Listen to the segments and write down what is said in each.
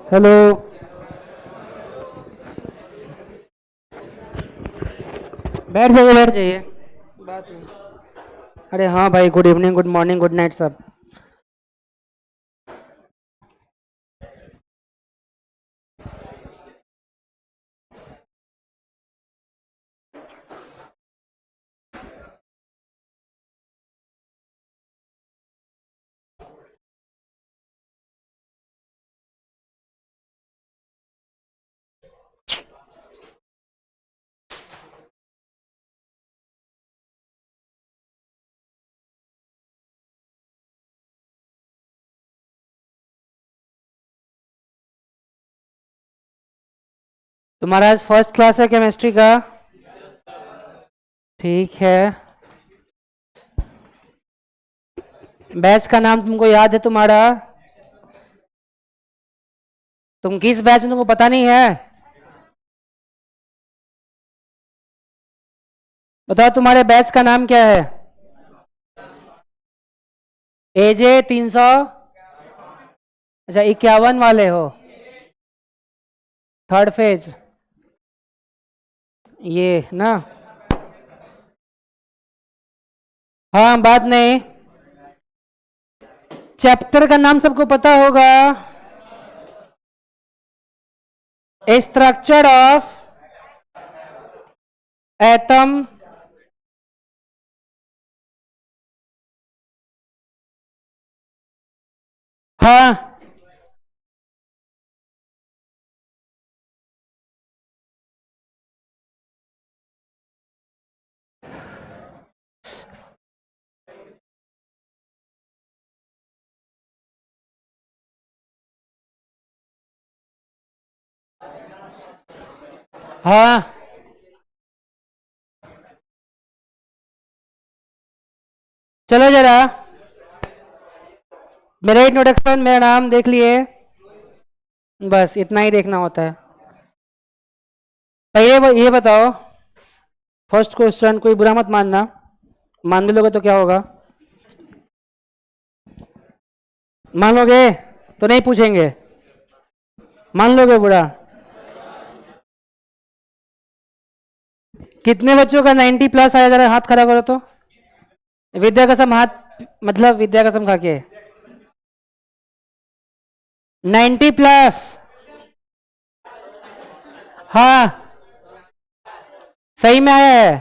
Hello. बैठ जाइए बैठ जाइए। बात नहीं। अरे हाँ भाई, good evening, good morning, good night सब। तुम्हारा आज फर्स्ट क्लास है केमिस्ट्री का? ठीक है। बैच का नाम तुमको याद है तुम्हारा? तुम किस बैच में, तुमको पता नहीं है? बताओ तुम्हारे बैच का नाम क्या है? एजे 300। अच्छा, 51 वाले हो? थर्ड फेज ये ना? हाँ, बात नहीं। चैप्टर का नाम सबको पता होगा। ए स्ट्रक्चर ऑफ एटम। हाँ। हाँ, चलो जरा मेरा इंट्रोडक्शन, मेरा नाम देख लिए। बस इतना ही देखना होता है। पहले ये बताओ, फर्स्ट क्वेश्चन, कोई बुरा मत मानना। मान भी लोगे तो क्या होगा? मान लोगे तो नहीं पूछेंगे। मान लोगे बुरा? कितने बच्चों का 90 प्लस आया, जरा हाथ खड़ा करो तो। विद्या कसम हाथ, मतलब विद्या कसम खा के 90 प्लस। हाँ, सही में आया है।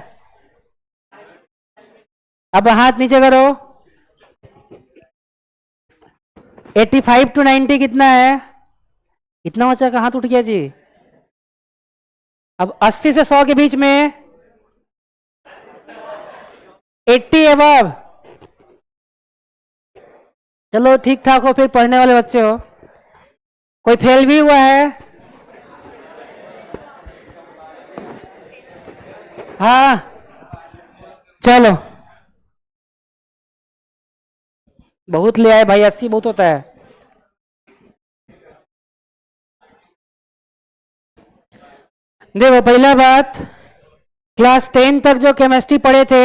अब हाथ नीचे करो। 85 टू 90 कितना है? इतना बच्चा का हाथ उठ गया जी। अब 80 से 100 के बीच में 80 एबव। चलो ठीक ठाक हो, फिर पढ़ने वाले बच्चे हो। कोई फेल भी हुआ है? हाँ, चलो। बहुत ले आए भाई, 80 बहुत होता है। देखो, पहला बात, क्लास 10 तक जो केमिस्ट्री पढ़े थे,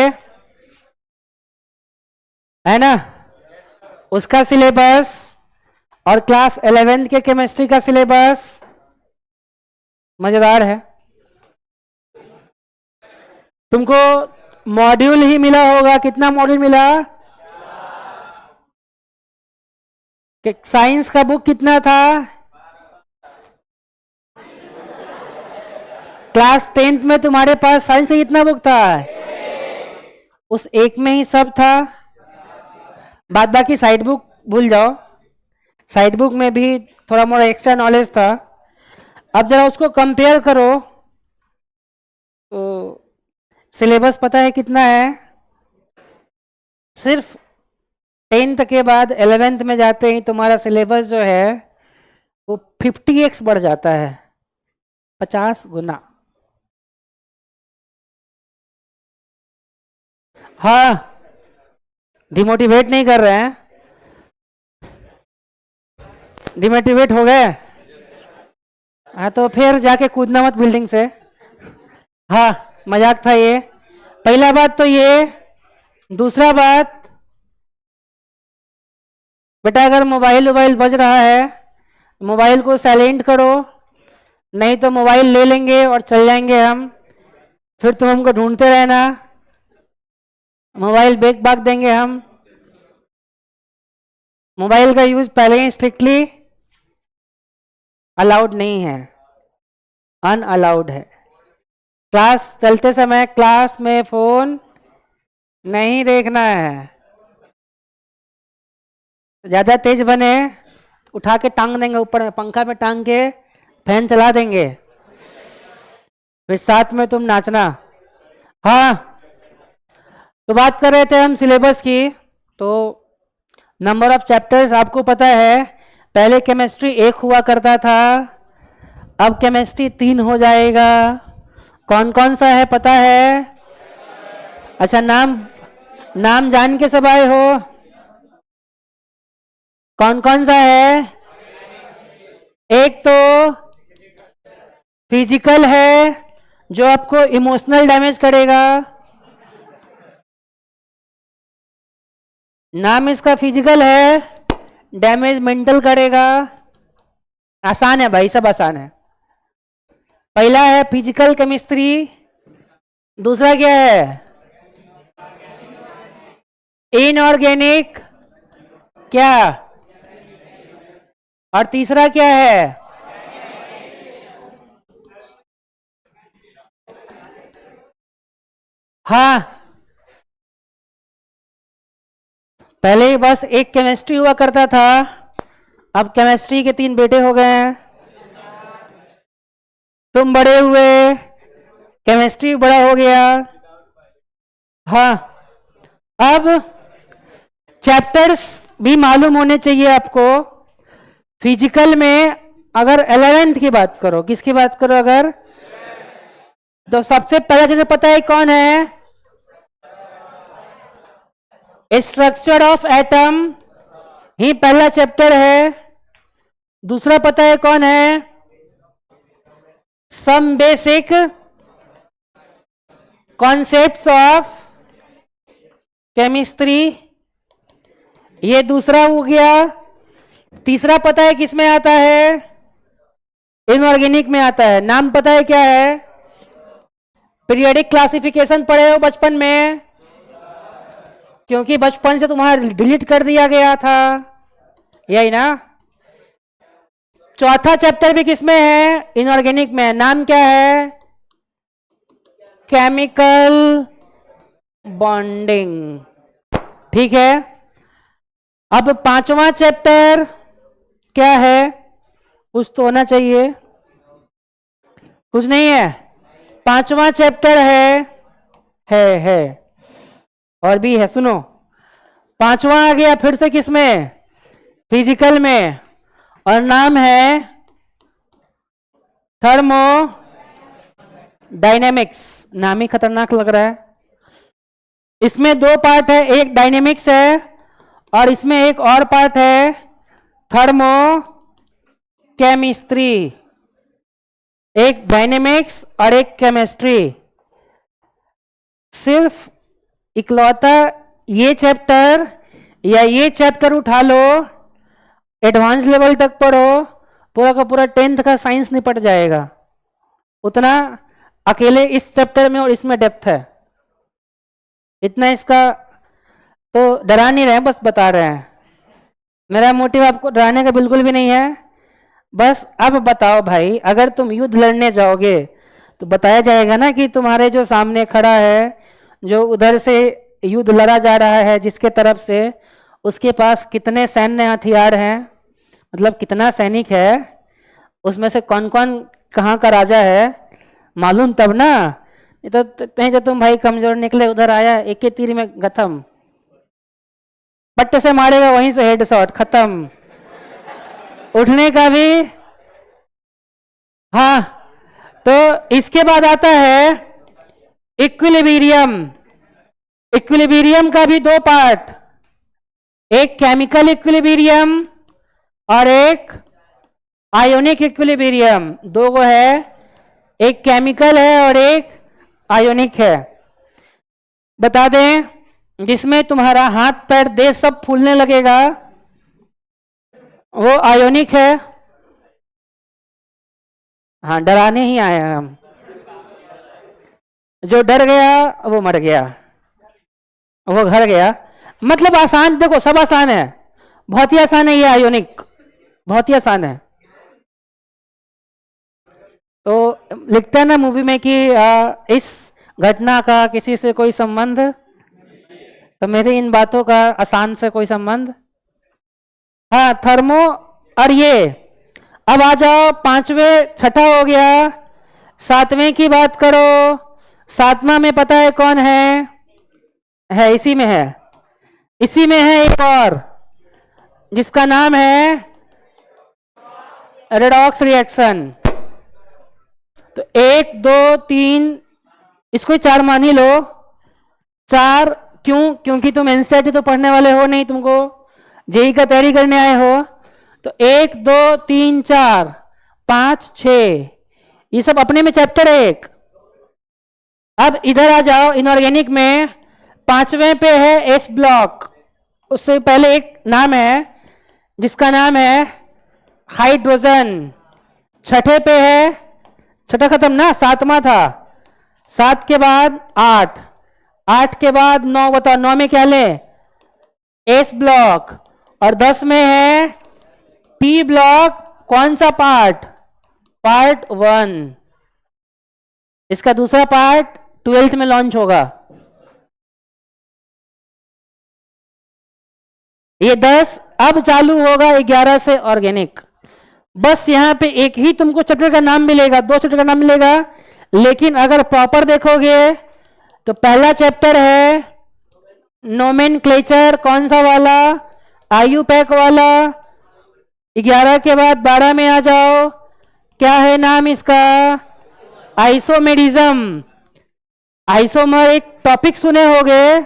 है ना, उसका सिलेबस और क्लास 11 के केमिस्ट्री का सिलेबस मजेदार है। तुमको मॉड्यूल ही मिला होगा, कितना मॉड्यूल मिला? साइंस का बुक कितना था? क्लास 10th में तुम्हारे पास साइंस का कितना बुक था? उस एक में ही सब था। बाद बाकी साइड बुक भूल जाओ। साइड बुक में भी थोड़ा मोड़ा एक्स्ट्रा नॉलेज था। अब जरा उसको कंपेयर करो तो सिलेबस पता है कितना है? सिर्फ 10th के बाद 11th में जाते ही तुम्हारा सिलेबस जो है वो 50x बढ़ जाता है, 50 गुना। हाँ, डिमोटिवेट नहीं कर रहे हैं, डिमोटिवेट हो गए। हाँ, तो फिर जाके कूदना मत बिल्डिंग से। हाँ, मजाक था ये। पहला बात तो ये। दूसरा बात, बेटा अगर मोबाइल वोबाइल बज रहा है मोबाइल को साइलेंट करो, नहीं तो मोबाइल ले लेंगे और चल जाएंगे हम, फिर तुम हमको ढूंढते रहना, मोबाइल बेच भाग देंगे हम। मोबाइल का यूज पहले ही स्ट्रिक्टली अलाउड नहीं है, अनअलाउड है। क्लास चलते समय क्लास में फोन नहीं देखना है। ज्यादा तेज बने उठा के टांग देंगे ऊपर में, पंखा में टांग के फैन चला देंगे, फिर साथ में तुम नाचना। हाँ, तो बात कर रहे थे हम सिलेबस की। तो नंबर ऑफ चैप्टर्स आपको पता है, पहले केमिस्ट्री 1 हुआ करता था, अब केमिस्ट्री 3 हो जाएगा। कौन कौन सा है पता है? अच्छा, नाम जान के सब आए हो? कौन कौन सा है? एक तो फिजिकल है जो आपको इमोशनल डैमेज करेगा, नाम इसका फिजिकल है, डैमेज मेंटल करेगा। आसान है भाई, सब आसान है। पहला है फिजिकल केमिस्ट्री, दूसरा क्या है? इनऑर्गेनिक, क्या? और तीसरा क्या है? हाँ, पहले बस एक केमिस्ट्री हुआ करता था, अब केमिस्ट्री के 3 बेटे हो गए हैं। तुम बड़े हुए, केमिस्ट्री बड़ा हो गया। हाँ, अब चैप्टर्स भी मालूम होने चाहिए आपको। फिजिकल में अगर 11th की बात करो, किसकी बात करो अगर, तो सबसे पहला चैप्टर पता है कौन है? स्ट्रक्चर ऑफ एटम ही पहला चैप्टर है। दूसरा पता है कौन है? Some basic concepts of chemistry, ये दूसरा हो गया। तीसरा पता है किसमें आता है? इनऑर्गेनिक में आता है। नाम पता है क्या है? पीरियोडिक क्लासिफिकेशन पढ़े हो बचपन में, क्योंकि बचपन से तुम्हारा डिलीट कर दिया गया था, यही ना। चौथा चैप्टर भी किसमें है? इनऑर्गेनिक में। नाम क्या है? Chemical bonding. ठीक है, अब 5वां चैप्टर क्या है? कुछ तो होना चाहिए, कुछ नहीं है। 5वां चैप्टर है और भी है, सुनो। 5वां आ गया फिर से किसमें? फिजिकल में, और नाम है थर्मो डायनेमिक्स। नाम ही खतरनाक लग रहा है। इसमें 2 पार्ट है, एक डायनेमिक्स है और इसमें एक और पार्ट है थर्मो केमिस्ट्री। एक डायनेमिक्स और एक केमिस्ट्री। सिर्फ इकलौता ये चैप्टर या ये चैप्टर उठा लो, एडवांस लेवल तक पढ़ो, पूरा का पूरा 10th का साइंस निपट जाएगा। उतना अकेले इस चैप्टर में और इसमें डेप्थ है, इतना इसका। तो डरा नहीं रहे, बस बता रहे हैं। मेरा मोटिव आपको डराने का बिल्कुल भी नहीं है। बस अब बताओ भाई, अगर तुम युद्ध लड़ने जाओगे तो बताया जाएगा ना कि तुम्हारे जो सामने खड़ा है, जो उधर से युद्ध लड़ा जा रहा है जिसके तरफ से, उसके पास कितने सैन्य हथियार हैं, मतलब कितना सैनिक है, उसमें से कौन कौन कहाँ का राजा है, मालूम तब ना। तो कहीं तो तुम भाई कमजोर निकले, उधर आया एक के तीर में खत्म, पट्ट से मारेगा वहीं से हेड शॉट खत्म, उठने का भी। हाँ, तो इसके बाद आता है इक्विलिब्रियम। इक्विलिब्रियम का भी 2 पार्ट, एक केमिकल इक्विलिब्रियम और एक आयोनिक इक्विलिब्रियम। 2 गो है, एक केमिकल है और एक आयोनिक है। बता दें, जिसमें तुम्हारा हाथ पैर देह सब फूलने लगेगा वो आयोनिक है, हाँ, डराने ही आए हैं हम। जो डर गया वो मर गया, वो घर गया। मतलब आसान, देखो सब आसान है, बहुत ही आसान है ये आयोनिक, बहुत ही आसान है। तो लिखता है ना मूवी में कि इस घटना का किसी से कोई संबंध, तो मेरे इन बातों का आसान से कोई संबंध। हाँ, थर्मो। और ये अब आ जाओ पांचवें, छठा हो गया, सातवें की बात करो। सातवां में पता है कौन है इसी में है, इसी में है एक और जिसका नाम है रेडॉक्स रिएक्शन। तो एक दो तीन, इसको चार मान ही लो। चार क्यों? क्योंकि तुम एनसीईआरटी तो पढ़ने वाले हो नहीं, तुमको जेई का तैयारी करने आए हो। तो एक दो तीन चार पांच छ, ये सब अपने में चैप्टर है एक। अब इधर आ जाओ, इनऑर्गेनिक में पांचवें पे है एस ब्लॉक। उससे पहले एक नाम है जिसका नाम है हाइड्रोजन। छठे पे है, छठा खत्म ना, सातवां था। सात के बाद आठ, आठ के बाद नौ, बताओ नौ में क्या ले? S block. और 10 में है पी ब्लॉक। कौन सा पार्ट? पार्ट 1। इसका दूसरा पार्ट 12th में लॉन्च होगा। ये 10 अब चालू होगा 11 से ऑर्गेनिक। बस यहां पे एक ही तुमको चैप्टर का नाम मिलेगा, दो चैप्टर का नाम मिलेगा, लेकिन अगर प्रॉपर देखोगे तो पहला चैप्टर है नोमेनक्लेचर। कौन सा वाला? आयु पैक वाला। 11 के बाद 12 में आ जाओ, क्या है नाम इसका? आइसोमेरिज्म। आइसोमर एक टॉपिक सुने होंगे,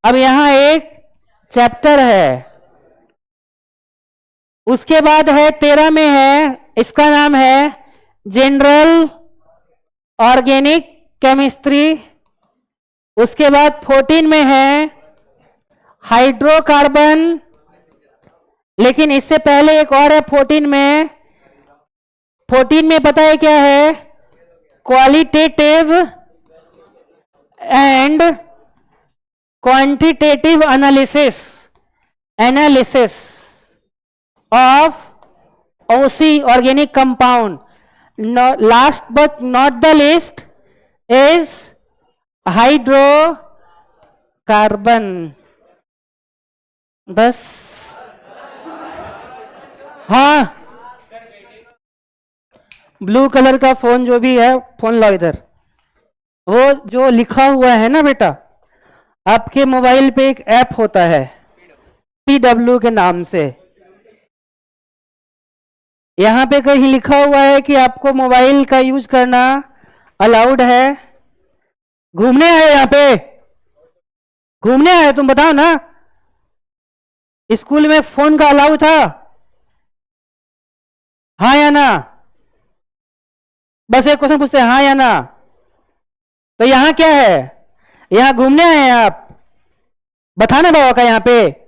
अब यहां एक चैप्टर है। उसके बाद है 13 में है, इसका नाम है जनरल ऑर्गेनिक केमिस्ट्री। उसके बाद 14 में है हाइड्रोकार्बन, लेकिन इससे पहले एक और है 14 में। 14 में पता है क्या है? Qualitative and quantitative analysis of OC, organic compound. No, last but not the least is hydrocarbon. बस। हाँ, ब्लू कलर का फोन जो भी है, फोन लाओ इधर। वो जो लिखा हुआ है ना बेटा, आपके मोबाइल पे एक ऐप होता है PW के नाम से। यहां पे कहीं लिखा हुआ है कि आपको मोबाइल का यूज करना अलाउड है। घूमने आए यहां पे? घूमने आए तुम बताओ ना। स्कूल में फोन का अलाउ था? हाँ या ना? बस एक क्वेश्चन पूछते हैं, हाँ या ना? तो यहां क्या है? यहां घूमने आए हैं आप? बताना बाबा का यहां पे।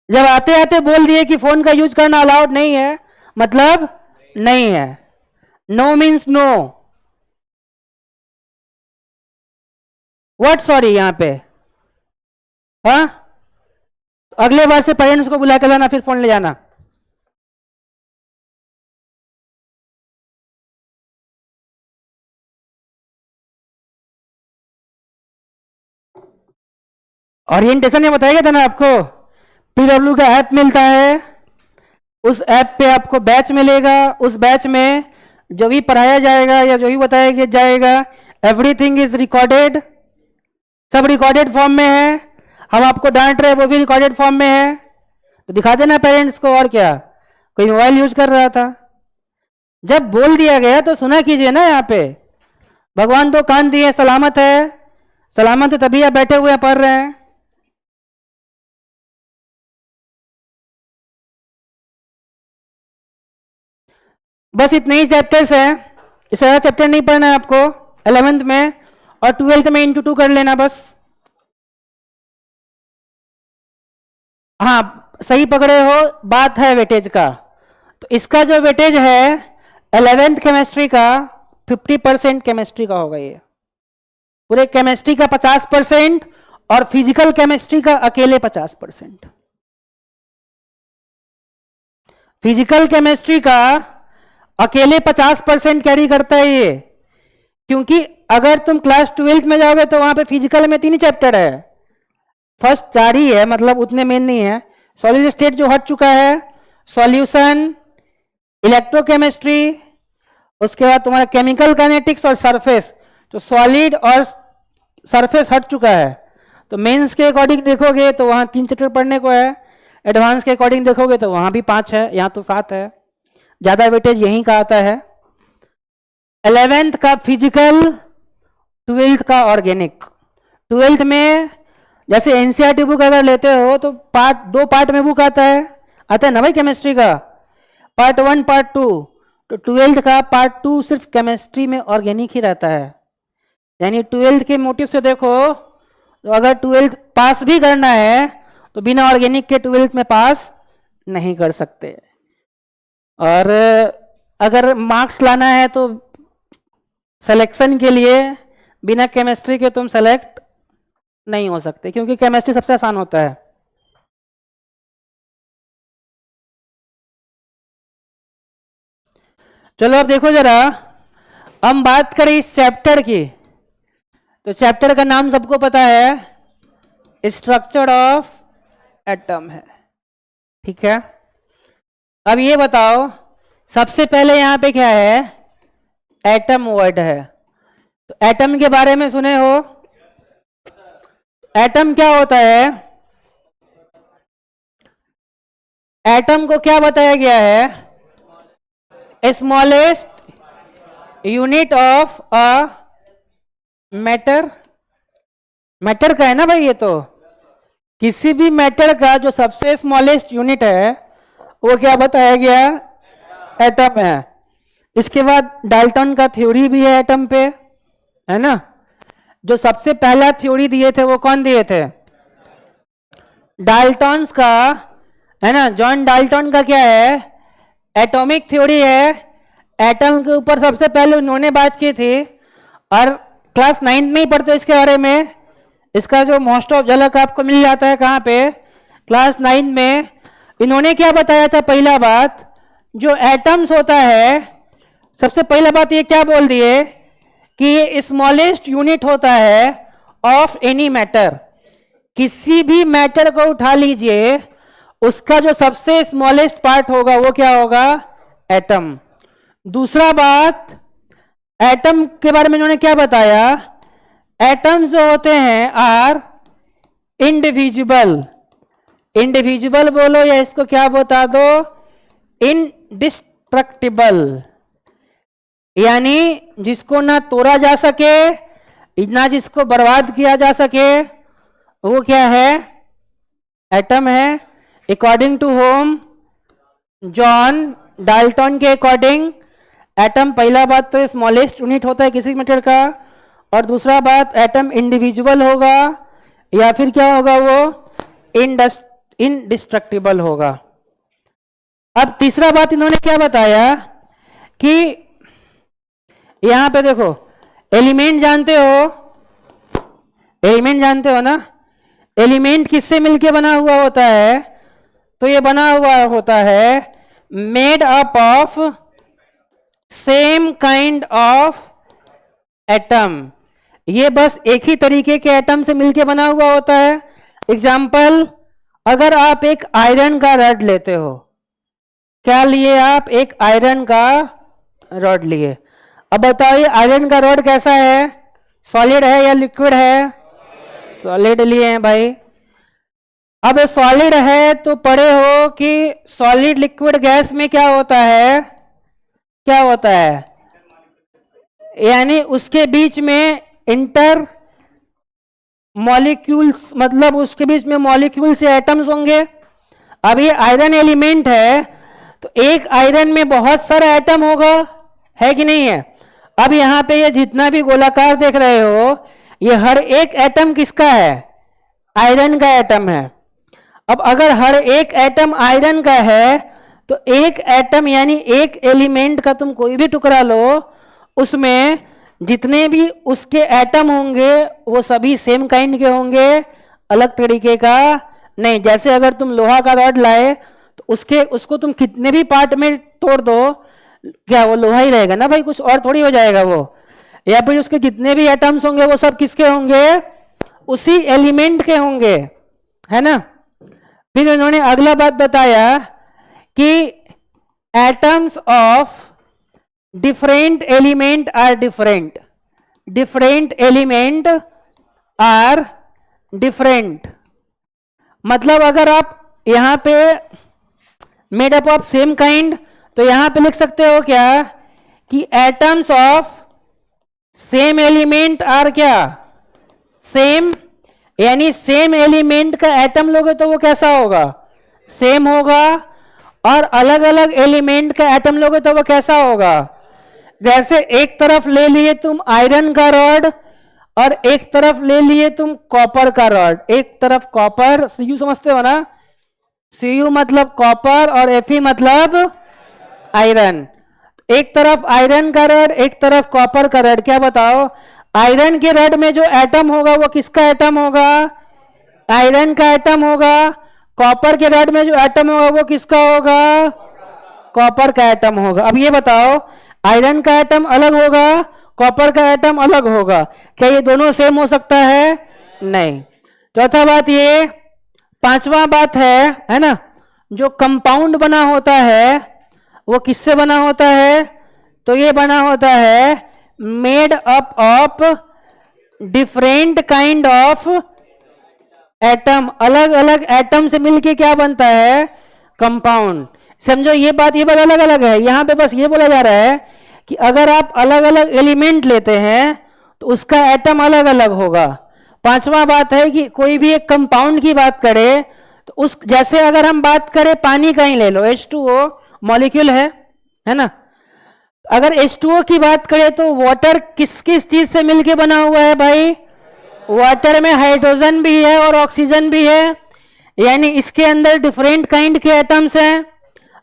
जब आते आते बोल दिए कि फोन का यूज करना अलाउड नहीं है, मतलब नहीं है। No means no. What sorry यहां पे? हाँ, अगले बार से पेरेंट्स को बुला के लाना, फिर फोन ले जाना। ओरिएंटेशन में बताया था ना आपको, PW का ऐप मिलता है। उस ऐप पे आपको बैच मिलेगा। उस बैच में जो भी पढ़ाया जाएगा या जो भी बताया जाएगा, एवरीथिंग इज रिकॉर्डेड। सब रिकॉर्डेड फॉर्म में है। हम आपको डांट रहे हैं, वो भी रिकॉर्डेड फॉर्म में है। तो दिखा देना पेरेंट्स को। और क्या, कोई मोबाइल यूज कर रहा था? जब बोल दिया गया तो सुना कीजिए ना। यहाँ पे भगवान तो कान दिए, सलामत है, सलामत है तभी आप बैठे हुए हैं पढ़ रहे हैं। बस इतने ही चैप्टर्स हैं, इससे ज़्यादा चैप्टर नहीं पढ़ना है आपको 11th में। और 12th में इंटू 2 कर लेना बस। हाँ, सही पकड़े हो, बात है वेटेज का। तो इसका जो वेटेज है 11th केमिस्ट्री का 50% केमिस्ट्री का होगा ये, पूरे केमिस्ट्री का 50% और फिजिकल केमिस्ट्री का अकेले 50%। फिजिकल केमिस्ट्री का अकेले 50% कैरी करता है ये, क्योंकि अगर तुम क्लास 12th में जाओगे तो वहां पे फिजिकल में 3 चैप्टर है, फर्स्ट 4 ही है, मतलब उतने मेन नहीं है। सॉलिड स्टेट जो हट चुका है, सॉल्यूशन, इलेक्ट्रोकेमिस्ट्री, उसके बाद तुम्हारा केमिकल काइनेटिक्स और सरफेस, तो सॉलिड और सरफेस हट चुका है। तो मेंस के अकॉर्डिंग देखोगे तो वहां 3 चैप्टर पढ़ने को है, एडवांस के अकॉर्डिंग देखोगे तो वहां भी 5 है, यहाँ तो 7 है, ज्यादा वेटेज यहीं का आता है। 11th का फिजिकल, 12th का ऑर्गेनिक। 12th में जैसे एनसीईआरटी बुक अगर लेते हो तो दो पार्ट में बुक आता है ना भाई केमिस्ट्री का, पार्ट 1 पार्ट 2। तो 12th का पार्ट 2 सिर्फ केमिस्ट्री में ऑर्गेनिक ही रहता है। यानी 12th के मोटिव से देखो तो अगर 12th पास भी करना है तो बिना ऑर्गेनिक के 12th में पास नहीं कर सकते, और अगर मार्क्स लाना है तो सिलेक्शन के लिए बिना केमिस्ट्री के तुम सेलेक्ट नहीं हो सकते, क्योंकि केमिस्ट्री सबसे आसान होता है। चलो अब देखो जरा, हम बात करें इस चैप्टर की, तो चैप्टर का नाम सबको पता है, स्ट्रक्चर ऑफ एटम है, ठीक है। अब ये बताओ, सबसे पहले यहां पे क्या है, एटम वर्ड है। तो एटम के बारे में सुने हो, एटम क्या होता है, एटम को क्या बताया गया है, smallest unit of a matter. Matter का है ना भाई, ये तो किसी भी मैटर का जो सबसे स्मॉलेस्ट यूनिट है वो क्या बताया गया, एटम है। इसके बाद डाल्टन का थ्योरी भी है एटम पे, है ना। जो सबसे पहला थ्योरी दिए थे वो कौन दिए थे, डाल्टन्स का, है ना। जॉन डाल्टन का क्या है, एटॉमिक थ्योरी है, एटम के ऊपर सबसे पहले उन्होंने बात की थी, और क्लास 9 में ही पढ़ते इसके बारे में। इसका जो मोस्ट ऑफ झलक आपको मिल जाता है कहाँ पे, क्लास 9 में। इन्होंने क्या बताया था, पहला बात, जो एटम्स होता है, सबसे पहला बात ये क्या बोल दिए कि ये स्मॉलेस्ट यूनिट होता है ऑफ एनी मैटर। किसी भी मैटर को उठा लीजिए, उसका जो सबसे स्मॉलेस्ट पार्ट होगा वो क्या होगा, एटम। दूसरा बात, एटम के बारे में इन्होंने क्या बताया, एटम्स जो होते हैं आर इंडिविजुअल। इंडिविजुअल बोलो या इसको क्या बता दो, इनडिस्ट्रक्टिबल, यानी जिसको ना तोड़ा जा सके ना जिसको बर्बाद किया जा सके, वो क्या है, एटम है। According to whom, John Dalton के अकॉर्डिंग एटम पहला बात तो स्मॉलेस्ट यूनिट होता है किसी मैटर का, और दूसरा बात एटम इंडिविजुअल होगा या फिर क्या होगा, वो इनडिस्ट्रक्टिबल होगा। अब तीसरा बात इन्होंने क्या बताया कि यहां पे देखो, एलिमेंट जानते हो, एलिमेंट जानते हो ना, एलिमेंट किससे मिलके बना हुआ होता है, तो ये बना हुआ होता है made up of same kind of atom. ये बस एक ही तरीके के एटम से मिलके बना हुआ होता है। एग्जाम्पल, अगर आप एक आयरन का रॉड लेते हो, क्या लिए आप, एक आयरन का रॉड लिए। अब बताइए आयरन का रॉड कैसा है, सॉलिड है या लिक्विड है, सॉलिड लिए हैं भाई। अब सॉलिड है तो पढ़े हो कि सॉलिड लिक्विड गैस में क्या होता है, क्या होता है, यानी उसके बीच में इंटर मॉलिक्यूल्स, मतलब उसके बीच में मॉलिक्यूल से एटम्स होंगे। अब ये आयरन एलिमेंट है तो एक आयरन में बहुत सारा एटम होगा, है कि नहीं है। अब यहां पे ये जितना भी गोलाकार देख रहे हो, ये हर एक एटम किसका है, आयरन का एटम है। अब अगर हर एक एटम आयरन का है तो एक एटम यानी एक एलिमेंट का तुम कोई भी टुकड़ा लो, उसमें जितने भी उसके एटम होंगे वो सभी सेम काइंड के होंगे, अलग तरीके का नहीं। जैसे अगर तुम लोहा का रॉड लाए तो उसको तुम कितने भी पार्ट में तोड़ दो, क्या वो लोहा ही रहेगा ना भाई, कुछ और थोड़ी हो जाएगा वो। या फिर उसके जितने भी एटम्स होंगे वो सब किसके होंगे, उसी एलिमेंट के होंगे, है ना। फिर उन्होंने अगला बात बताया कि atoms of different element are different, different element are different. मतलब अगर आप यहां पे made up of same kind, तो यहां पे लिख सकते हो क्या कि atoms of same element are क्या, सेम, यानी सेम एलिमेंट का एटम लोगे तो वो कैसा होगा, सेम होगा, और अलग अलग एलिमेंट का एटम लोगे तो वो कैसा होगा। जैसे एक तरफ ले लिए तुम आयरन का रॉड और एक तरफ ले लिए तुम कॉपर का रॉड, एक तरफ कॉपर, सीयू समझते हो ना, सीयू मतलब कॉपर और एफी मतलब आयरन। एक तरफ आयरन का रॉड एक तरफ कॉपर का रॉड, क्या बताओ आयरन के रॉड में जो एटम होगा वो किसका एटम होगा, आयरन का एटम होगा। कॉपर के रॉड में जो एटम होगा वो किसका होगा, कॉपर का एटम होगा। अब ये बताओ आयरन का एटम अलग होगा, कॉपर का एटम अलग होगा, क्या ये दोनों सेम हो सकता है, नहीं। चौथा बात ये, पांचवा बात है ना, जो कंपाउंड बना होता है वो किससे बना होता है, तो ये बना होता है made up of different kind of atom, अलग अलग एटम से मिलके क्या बनता है, कंपाउंड। समझो ये बात अलग अलग है, यहां पे बस ये बोला जा रहा है कि अगर आप अलग अलग एलिमेंट लेते हैं तो उसका एटम अलग अलग होगा। पांचवा बात है कि कोई भी एक कंपाउंड की बात करें तो उस, जैसे अगर हम बात करें पानी का ही ले लो, H2O मॉलिक्यूल है ना, अगर H2O की बात करें तो वाटर किस किस चीज से मिलके बना हुआ है भाई, वाटर में हाइड्रोजन भी है और ऑक्सीजन भी है, यानी इसके अंदर डिफरेंट काइंड के एटम्स हैं।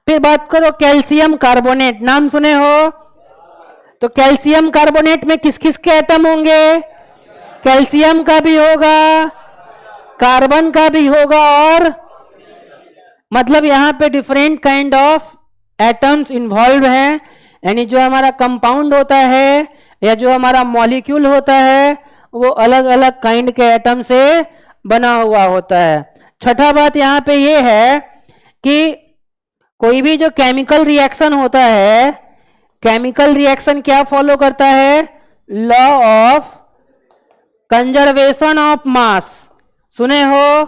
फिर बात करो कैल्शियम कार्बोनेट, नाम सुने हो, तो कैल्शियम कार्बोनेट में किस किस के एटम होंगे, कैल्शियम का भी होगा, कार्बन का भी होगा, और मतलब यहां पे different kind of atoms involve हैं। यानी जो हमारा कंपाउंड होता है या जो हमारा मॉलिक्यूल होता है वो अलग अलग काइंड के एटम से बना हुआ होता है। छठा बात यहां पे ये है कि कोई भी जो केमिकल रिएक्शन होता है, केमिकल रिएक्शन क्या फॉलो करता है, law of conservation of mass, सुने हो,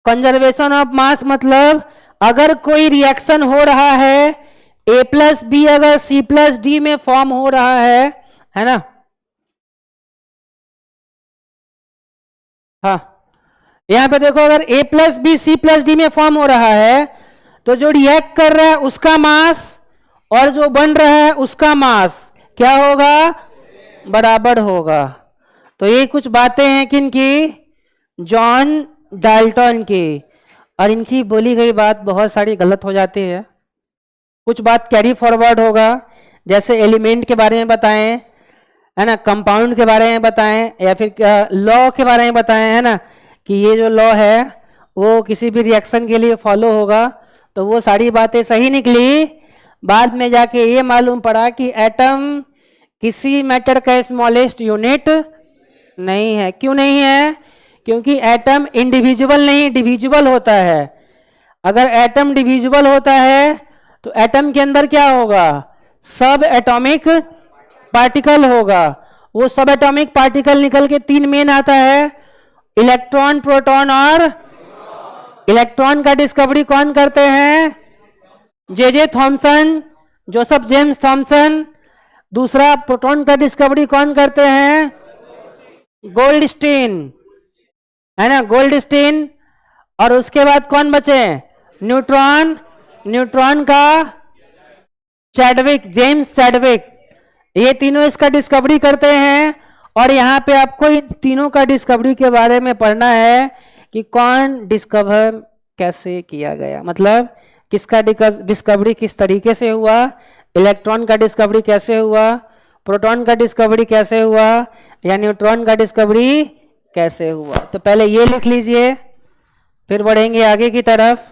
कंजर्वेशन ऑफ मास मतलब अगर कोई रिएक्शन हो रहा है A+B अगर C+D में फॉर्म हो रहा है ना, हाँ यहां पे देखो अगर A+B C+D में फॉर्म हो रहा है तो जो रिएक्ट कर रहा है उसका मास और जो बन रहा है उसका मास क्या होगा, बराबर होगा। तो ये कुछ बातें हैं किनकी, जॉन डाल्टन की, और इनकी बोली गई बात बहुत सारी गलत हो जाती है, कुछ बात कैरी फॉरवर्ड होगा, जैसे एलिमेंट के बारे में बताएं है ना, कंपाउंड के बारे में बताएं, या फिर लॉ के बारे में बताएं है ना, कि ये जो लॉ है वो किसी भी रिएक्शन के लिए फॉलो होगा, तो वो सारी बातें सही निकली। बाद में जाके ये मालूम पड़ा कि एटम किसी मैटर का स्मॉलेस्ट यूनिट नहीं है। क्यों नहीं है, क्योंकि एटम इंडिविजुअल नहीं डिविजिबल होता है। अगर एटम डिविजिबल होता है तो एटम के अंदर क्या होगा, सब एटॉमिक पार्टिकल होगा। वो सब एटॉमिक पार्टिकल निकल के तीन मेन आता है, इलेक्ट्रॉन, प्रोटॉन और इलेक्ट्रॉन का डिस्कवरी कौन करते हैं, J Thomson, Joseph James Thompson. दूसरा प्रोटॉन का डिस्कवरी कौन करते हैं, गोल्डस्टीन, है ना, गोल्डस्टीन। और उसके बाद कौन बचे, न्यूट्रॉन, न्यूट्रॉन का चैडविक, जेम्स चैडविक। ये तीनों इसका डिस्कवरी करते हैं। और यहाँ पे आपको इन तीनों का डिस्कवरी के बारे में पढ़ना है कि कौन डिस्कवर कैसे किया गया, मतलब किसका डिस्कवरी किस तरीके से हुआ, इलेक्ट्रॉन का डिस्कवरी कैसे हुआ, प्रोटॉन का डिस्कवरी कैसे हुआ, या न्यूट्रॉन का डिस्कवरी कैसे हुआ। तो पहले ये लिख लीजिए, फिर बढ़ेंगे आगे की तरफ।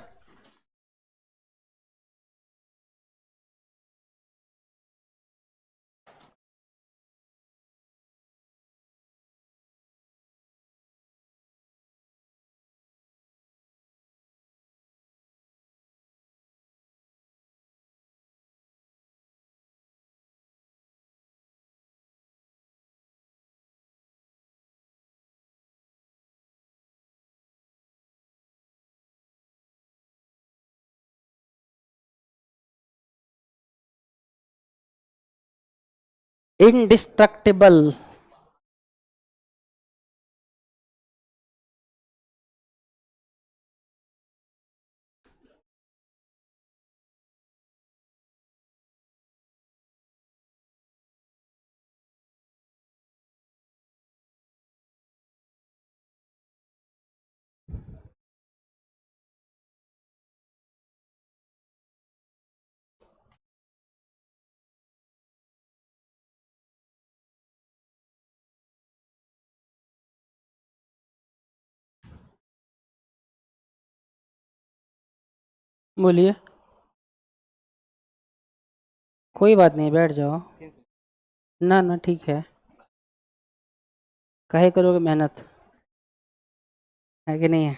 इंडिस्ट्रक्टिबल, बोलिए। कोई बात नहीं, बैठ जाओ। ना ना ठीक है, काहे करोगे मेहनत, है कि नहीं है।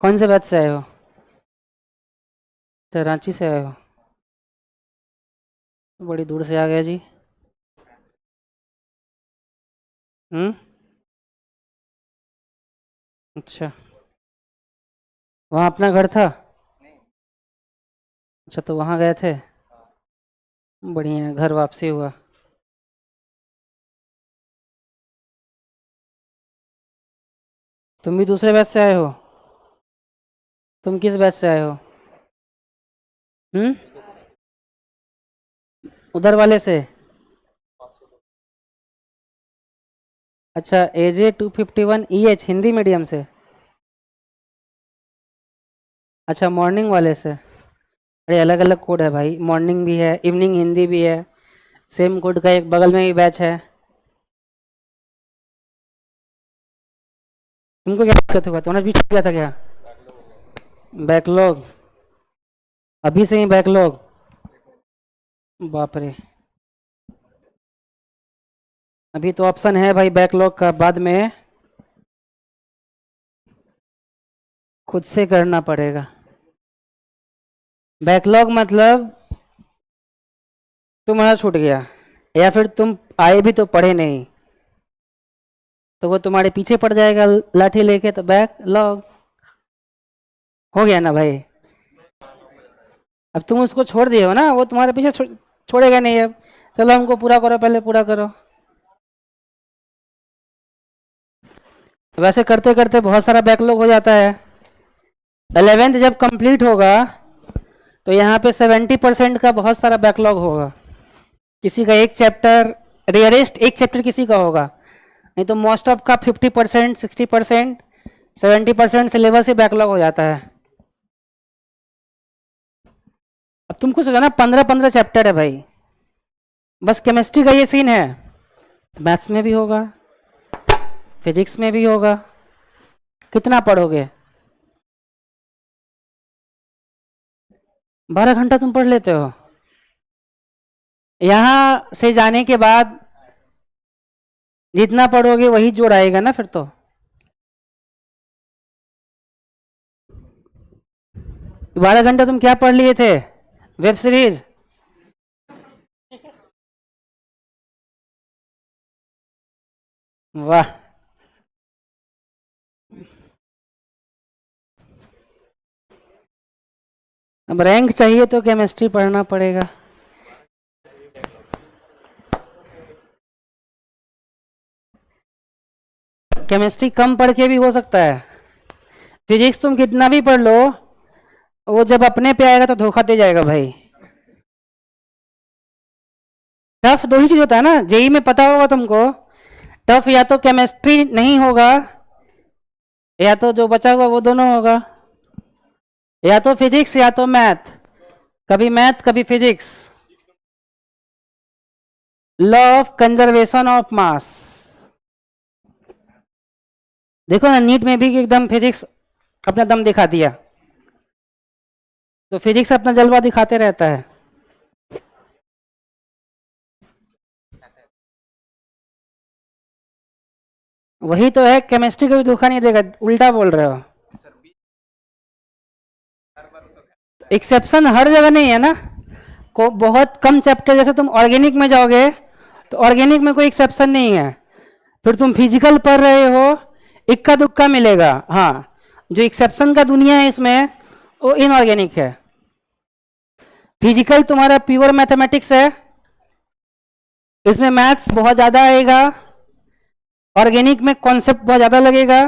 कौन से बैच से आए हो, तो रांची से आए हो, बड़ी दूर से आ गया जी। अच्छा, वहाँ अपना घर था। अच्छा, तो वहाँ गए थे, बढ़िया है, घर वापसी हुआ। तुम भी दूसरे बैच से आए हो, तुम किस बैच से आए हो। हम्म, उधर वाले से। अच्छा, AJ 251EH हिंदी मीडियम से। अच्छा, मॉर्निंग वाले से। अरे अलग अलग कोड है भाई, मॉर्निंग भी है, इवनिंग हिंदी भी है, सेम कोड का एक बगल में भी बैच है। तुमको क्या दिक्कत हुआ, तुम्हारा भी छूट गया था क्या। बैकलॉग, अभी से ही बैकलॉग, बाप रे। अभी तो ऑप्शन है भाई बैकलॉग का, बाद में खुद से करना पड़ेगा। बैकलॉग मतलब तुम्हारा छूट गया, या फिर तुम आए भी तो पढ़े नहीं, तो वो तुम्हारे पीछे पड़ जाएगा लाठी लेके, तो बैकलॉग हो गया ना भाई। अब तुम उसको छोड़ दिए हो ना, वो तुम्हारे पीछे छोड़ेगा नहीं अब। चलो हमको पूरा करो, पहले पूरा करो। वैसे करते करते बहुत सारा बैकलॉग हो जाता है। 11th जब कंप्लीट होगा तो यहाँ पे 70% का बहुत सारा बैकलॉग होगा। किसी का एक चैप्टर, रेयरेस्ट एक चैप्टर किसी का होगा, नहीं तो मोस्ट ऑफ का 50%, 60%, 70% सिलेबस ही बैकलॉग हो जाता है। अब तुमको सोचा ना 15-15 चैप्टर है भाई, बस केमिस्ट्री का ये सीन है, मैथ्स में भी होगा, फिजिक्स में भी होगा। कितना पढ़ोगे, 12 घंटा तुम पढ़ लेते हो। यहाँ से जाने के बाद जितना पढ़ोगे वही जोड़ आएगा ना फिर तो। 12 घंटा तुम क्या पढ़ लिए थे, वेब सीरीज। वाह, अब रैंक चाहिए तो केमिस्ट्री पढ़ना पड़ेगा। केमिस्ट्री कम पढ़ के भी हो सकता है, फिजिक्स तुम कितना भी पढ़ लो, वो जब अपने पे आएगा तो धोखा दे जाएगा भाई। टफ दो ही चीज होता है ना, जेई में पता होगा तुमको, टफ या तो केमिस्ट्री नहीं होगा, या तो जो बचा हुआ वो दोनों होगा। या तो फिजिक्स या तो मैथ, कभी मैथ कभी physics. Law of conservation of mass. देखो ना नीट में भी एकदम फिजिक्स अपना दम दिखा दिया, तो फिजिक्स अपना जलवा दिखाते रहता है। वही तो है, केमिस्ट्री को भी धोखा नहीं देगा, उल्टा बोल रहे हो। एक्सेप्शन हर जगह नहीं है ना, को बहुत कम चैप्टर, जैसे तुम ऑर्गेनिक में जाओगे तो ऑर्गेनिक में कोई एक्सेप्शन नहीं है, फिर तुम फिजिकल पढ़ रहे हो इक्का दुक्का मिलेगा। हाँ, जो एक्सेप्शन का दुनिया है इसमें वो इनऑर्गेनिक है। फिजिकल तुम्हारा प्योर मैथमेटिक्स है, इसमें मैथ्स बहुत ज्यादा आएगा, ऑर्गेनिक में कॉन्सेप्ट बहुत ज्यादा लगेगा,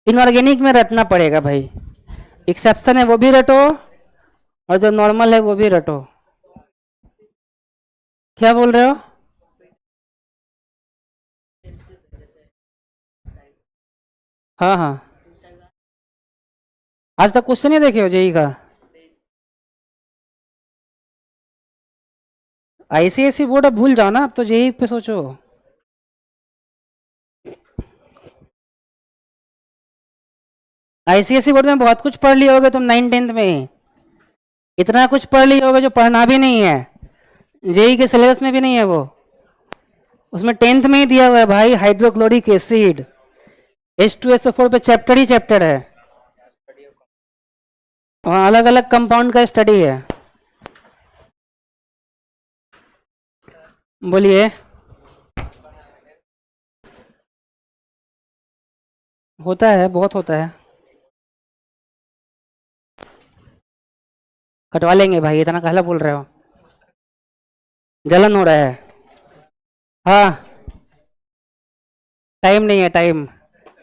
इनऑर्गेनिक में रटना पड़ेगा भाई। एक्सेप्शन है वो भी रटो और जो नॉर्मल है वो भी रटो। क्या बोल रहे हो? हाँ हाँ, आज तक क्वेश्चन नहीं देखे हो जेई का? आईसीएसई बोर्ड अब भूल जाओ ना, अब तो जेई पे सोचो। आईसीएसई बोर्ड में बहुत कुछ पढ़ लिए होगे तुम 9th-10th में ही, इतना कुछ पढ़ लिए होगे जो पढ़ना भी नहीं है, जेई के सिलेबस में भी नहीं है वो, उसमें 10th में ही दिया हुआ है भाई। हाइड्रोक्लोरिक एसिड H2SO4 पे चैप्टर ही चैप्टर है, वहाँ अलग अलग कंपाउंड का स्टडी है। बोलिए। होता है, बहुत होता है। कटवा लेंगे भाई, इतना कहला बोल रहे हो? जलन हो रहा है? हाँ, टाइम नहीं है, टाइम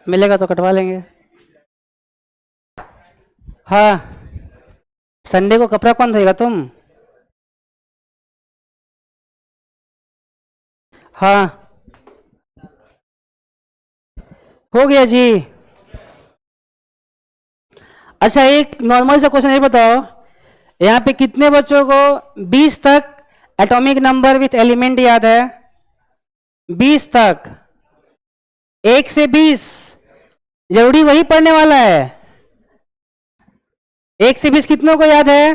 मिलेगा तो कटवा लेंगे। हाँ, संडे को कपड़ा कौन धोएगा, तुम? हाँ, हो गया जी। अच्छा, एक नॉर्मल सा क्वेश्चन ये बताओ, यहाँ पे कितने बच्चों को 20 तक एटॉमिक नंबर विथ एलिमेंट याद है? 20 तक, 1 से 20, जरूरी वही पढ़ने वाला है। 1 से 20 कितनों को याद है?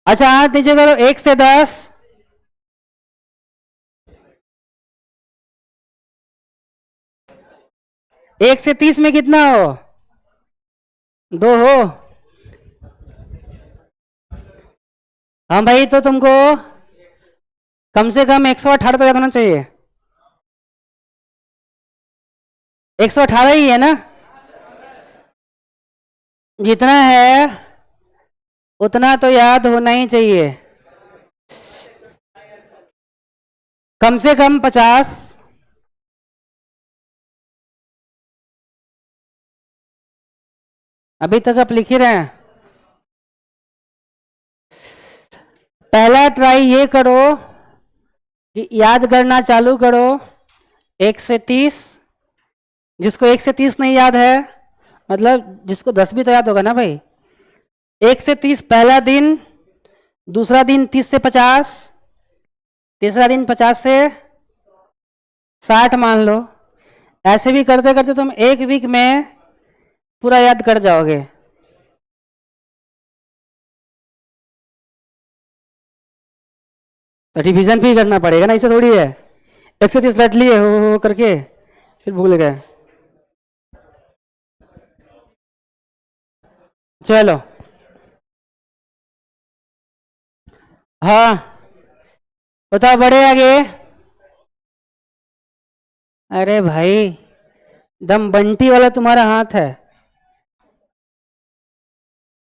अच्छा हाथ नीचे करो। 1 से 10, 1 से 30 में कितना हो? 2 हो। हाँ भाई, तो तुमको कम से कम 118 तो याद होना चाहिए। 118 ही है ना? जितना है उतना तो याद होना ही चाहिए, कम से कम 50। अभी तक आप लिख ही रहे हैं। पहला ट्राई ये करो कि याद करना चालू करो 1 से 30। जिसको 1 से 30 नहीं याद है, मतलब जिसको 10 भी तो याद होगा ना भाई। 1 से 30 पहला दिन, दूसरा दिन 30 से 50, तीसरा दिन 50 से 60 मान लो। ऐसे भी करते करते तुम 1 वीक में पूरा याद कर जाओगे। तो रिवीजन भी करना पड़ेगा ना, इसे थोड़ी है 130 रट लिए हो करके फिर भूल गए। चलो, हाँ बताओ बड़े आगे। अरे भाई, दम बंटी वाला तुम्हारा हाथ है।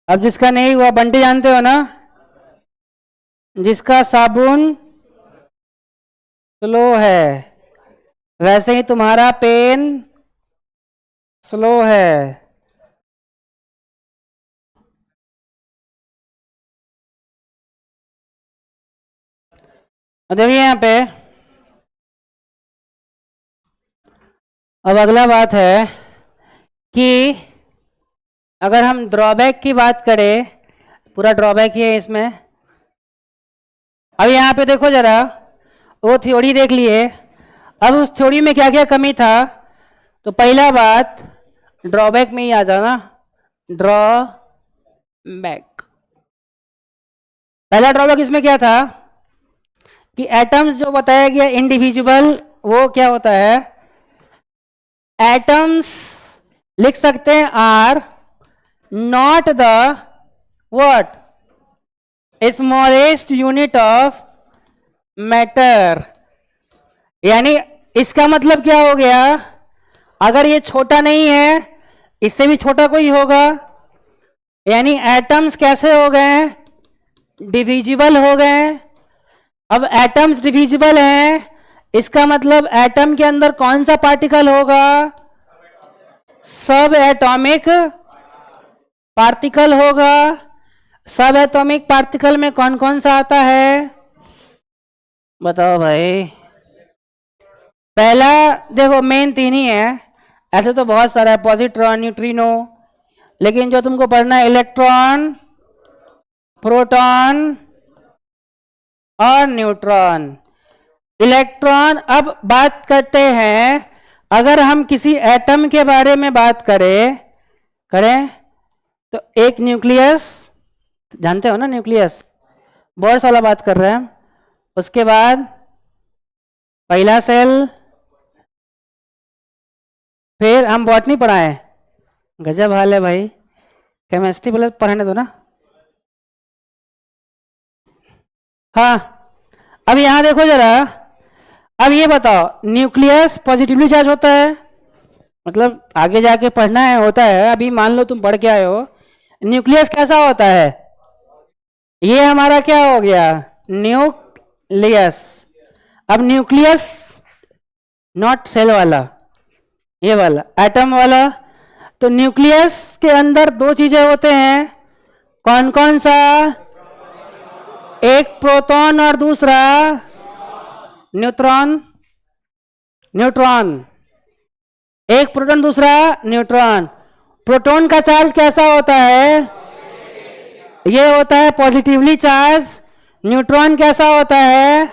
अब जिसका नहीं हुआ, बंटी जानते हो ना, जिसका साबुन स्लो है वैसे ही तुम्हारा पेन स्लो है। और देखिए यहाँ पे, अब अगला बात है कि अगर हम ड्रॉबैक की बात करें, पूरा ड्रॉबैक ही है इसमें। अब यहाँ पे देखो जरा, वो थ्योरी देख लिए। अब उस थ्योरी में क्या क्या कमी था, तो पहला बात ड्रॉबैक में ही आ जाना, ड्रॉबैक। पहला ड्रॉबैक इसमें क्या था कि एटम्स जो बताया गया इंडिविजुअल, वो क्या होता है, एटम्स लिख सकते हैं are not the what smallest unit of matter. यानी इसका मतलब क्या हो गया, अगर ये छोटा नहीं है, इससे भी छोटा कोई होगा। यानी एटम्स कैसे हो गए, डिविजिबल हो गए। अब एटम्स डिविजिबल हैं, इसका मतलब एटम के अंदर कौन सा पार्टिकल होगा, सब एटॉमिक पार्टिकल होगा। सब एटॉमिक पार्टिकल में कौन कौन सा आता है, बताओ भाई। पहला देखो मेन तीन ही है, ऐसे तो बहुत सारा है, पॉजिट्रॉन, न्यूट्रिनो, लेकिन जो तुमको पढ़ना है इलेक्ट्रॉन, प्रोटॉन और न्यूट्रॉन। इलेक्ट्रॉन, अब बात करते हैं, अगर हम किसी एटम के बारे में बात करें तो एक न्यूक्लियस, जानते हो ना न्यूक्लियस, बोर्स वाला बात कर रहे हैं। उसके बाद पहला सेल, फिर हम बॉटनी पढ़ाए, गजब हाल है भाई, केमिस्ट्री बोले पढ़ाने दो ना। हाँ, अब यहां देखो जरा, अब ये बताओ, न्यूक्लियस पॉजिटिवली चार्ज होता है, मतलब आगे जाके पढ़ना है, होता है, अभी मान लो तुम पढ़ के आए हो, न्यूक्लियस कैसा होता है, ये हमारा क्या हो गया, न्यूक्लियस। अब न्यूक्लियस नॉट सेल वाला, ये वाला एटम वाला। तो न्यूक्लियस के अंदर दो चीजें होते हैं, कौन कौन सा, एक प्रोटॉन और दूसरा न्यूट्रॉन। न्यूट्रॉन, एक प्रोटॉन दूसरा न्यूट्रॉन। प्रोटॉन का चार्ज कैसा होता है, ये होता है पॉजिटिवली चार्ज। न्यूट्रॉन कैसा होता है,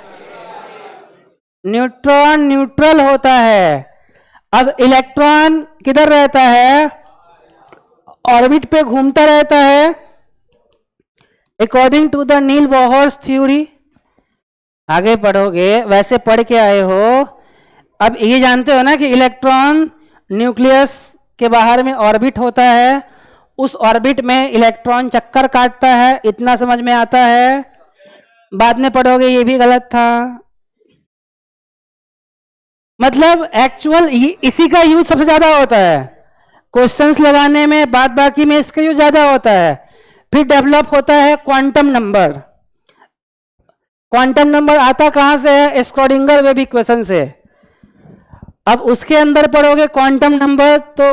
न्यूट्रॉन न्यूट्रल होता है। अब इलेक्ट्रॉन किधर रहता है, ऑर्बिट पे घूमता रहता है, according to the Niels Bohr's theory. आगे पढ़ोगे, वैसे पढ़ के आए हो। अब ये जानते हो ना कि इलेक्ट्रॉन न्यूक्लियस के बाहर में ऑर्बिट होता है, उस ऑर्बिट में इलेक्ट्रॉन चक्कर काटता है, इतना समझ में आता है। बाद में पढ़ोगे ये भी गलत था, मतलब एक्चुअल इसी का यूज सबसे ज्यादा होता है क्वेश्चंस लगाने में, बाद बाकी में इसका यूज ज्यादा होता है। फिर डेवलप होता है क्वांटम नंबर। क्वांटम नंबर आता कहां से है, स्क्रोडिंगर वेव इक्वेशन से। अब उसके अंदर पढ़ोगे क्वांटम नंबर, तो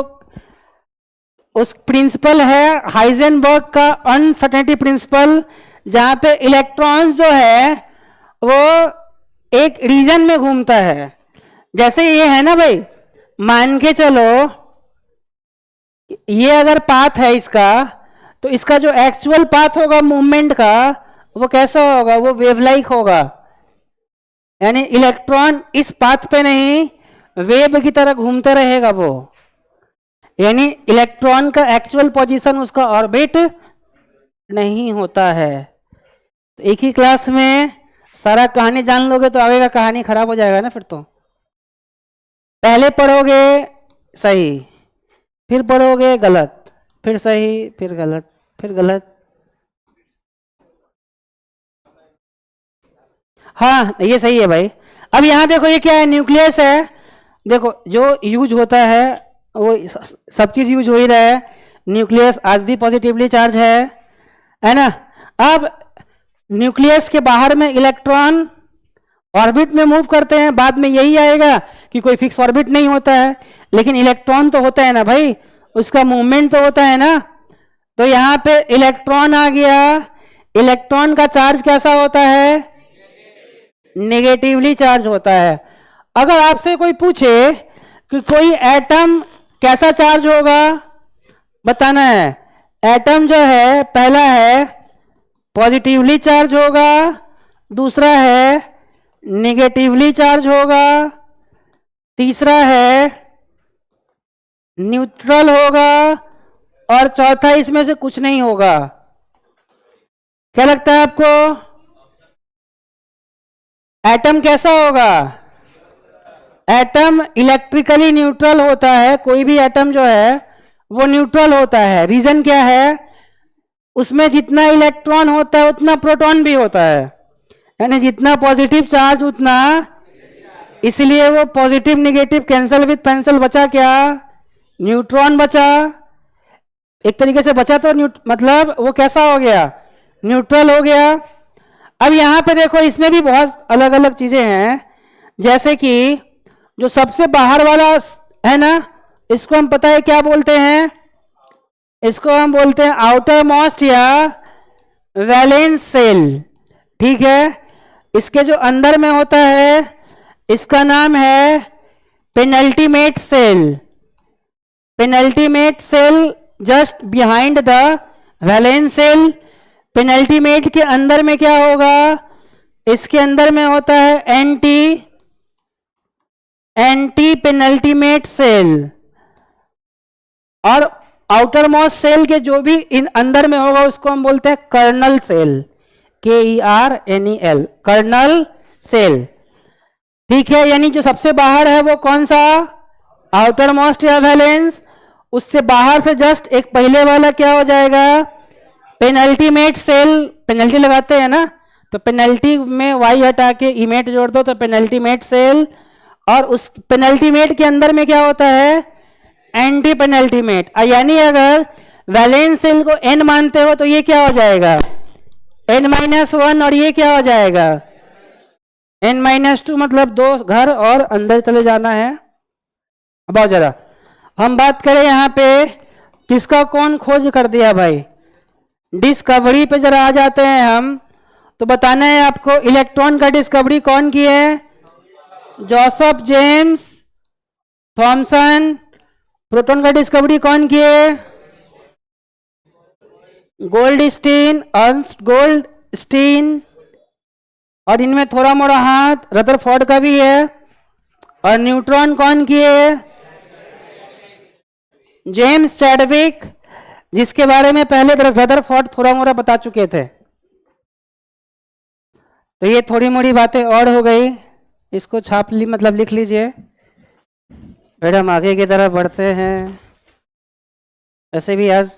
उस प्रिंसिपल है हाइजेनबर्ग का अनसर्टेनिटी प्रिंसिपल, जहां पे इलेक्ट्रॉन्स जो है वो एक रीजन में घूमता है। जैसे ये है ना भाई, मान के चलो ये अगर पाथ है इसका, तो इसका जो एक्चुअल पाथ होगा मूवमेंट का, वो कैसा होगा, वो वेव लाइक होगा। यानी इलेक्ट्रॉन इस पाथ पे नहीं, वेव की तरह घूमते रहेगा वो। यानी इलेक्ट्रॉन का एक्चुअल पोजीशन उसका ऑर्बिट नहीं होता है। तो एक ही क्लास में सारा कहानी जान लोगे तो आगे का कहानी खराब हो जाएगा ना फिर। तो पहले पढ़ोगे सही, फिर पढ़ोगे गलत, फिर सही, फिर गलत, फिर गलत। हाँ ये सही है भाई। अब यहां देखो ये क्या है, न्यूक्लियस है। देखो जो यूज होता है वो सब चीज यूज हो ही रहा है। न्यूक्लियस आज भी पॉजिटिवली चार्ज है ना। अब न्यूक्लियस के बाहर में इलेक्ट्रॉन ऑर्बिट में मूव करते हैं, बाद में यही आएगा कि कोई फिक्स ऑर्बिट नहीं होता है, लेकिन इलेक्ट्रॉन तो होता है ना भाई, उसका मूवमेंट तो होता है ना। तो यहां पे इलेक्ट्रॉन आ गया। इलेक्ट्रॉन का चार्ज कैसा होता है, नेगेटिवली चार्ज होता है। अगर आपसे कोई पूछे कि कोई एटम कैसा चार्ज होगा बताना है। एटम जो है पहला है पॉजिटिवली चार्ज होगा, दूसरा है निगेटिवली चार्ज होगा, तीसरा है न्यूट्रल होगा, और चौथा इसमें से कुछ नहीं होगा। क्या लगता है आपको? एटम कैसा होगा? एटम इलेक्ट्रिकली न्यूट्रल होता है। कोई भी एटम जो है वो न्यूट्रल होता है। रीजन क्या है? उसमें जितना इलेक्ट्रॉन होता है उतना प्रोटॉन भी होता है, यानी जितना पॉजिटिव चार्ज उतना, इसलिए वो positive negative cancel with pencil बचा क्या? न्यूट्रॉन बचा। एक तरीके से बचा तो मतलब वो कैसा हो गया? न्यूट्रल हो गया। अब यहां पे देखो इसमें भी बहुत अलग अलग चीजें हैं, जैसे कि जो सबसे बाहर वाला है ना, इसको हम पता है क्या बोलते हैं? इसको हम बोलते हैं आउटर मोस्ट या वैलेंस सेल। ठीक है। इसके जो अंदर में होता है इसका नाम है penultimate shell. Penultimate shell just behind the valence shell. Penultimate के अंदर में क्या होगा? इसके अंदर में होता है एंटी पेनल्टीमेट सेल। और आउटर मोस्ट सेल के जो भी इन अंदर में होगा उसको हम बोलते हैं kernel cell. KERNEL, kernel cell. ठीक है। यानी जो सबसे बाहर है वो कौन सा? आउटर मोस्ट या वैलेंस। उससे बाहर से जस्ट एक पहले वाला क्या हो जाएगा? Penultimate shell. पेनल्टी लगाते हैं ना, तो पेनल्टी में वाई हटा के इमेट जोड़ दो तो पेनल्टीमेट सेल। और उस पेनल्टीमेट के अंदर में क्या होता है? Anti penultimate. यानी अगर वैलेंस सेल को n मानते हो तो ये क्या हो जाएगा? n-1। और ये क्या हो जाएगा? n-2। मतलब दो घर और अंदर चले जाना है। बहुत जरा हम बात करें यहाँ पे किसका कौन खोज कर दिया भाई? डिस्कवरी पे जरा आ जाते हैं हम, तो बताना है आपको इलेक्ट्रॉन का डिस्कवरी कौन की है? Joseph James Thompson. प्रोटॉन का डिस्कवरी कौन की है? Goldstein, Ernst Goldstein. और इनमें थोड़ा मोड़ा हाथ रदरफोर्ड का भी है। और न्यूट्रॉन कौन की है? जेम्स चैडविक, जिसके बारे में पहले रदरफोर्ड थोड़ा मोड़ा बता चुके थे। तो ये थोड़ी मोड़ी बातें और हो गई, इसको छाप ली मतलब लिख लीजिए। फिर हम आगे की तरफ बढ़ते हैं। ऐसे भी आज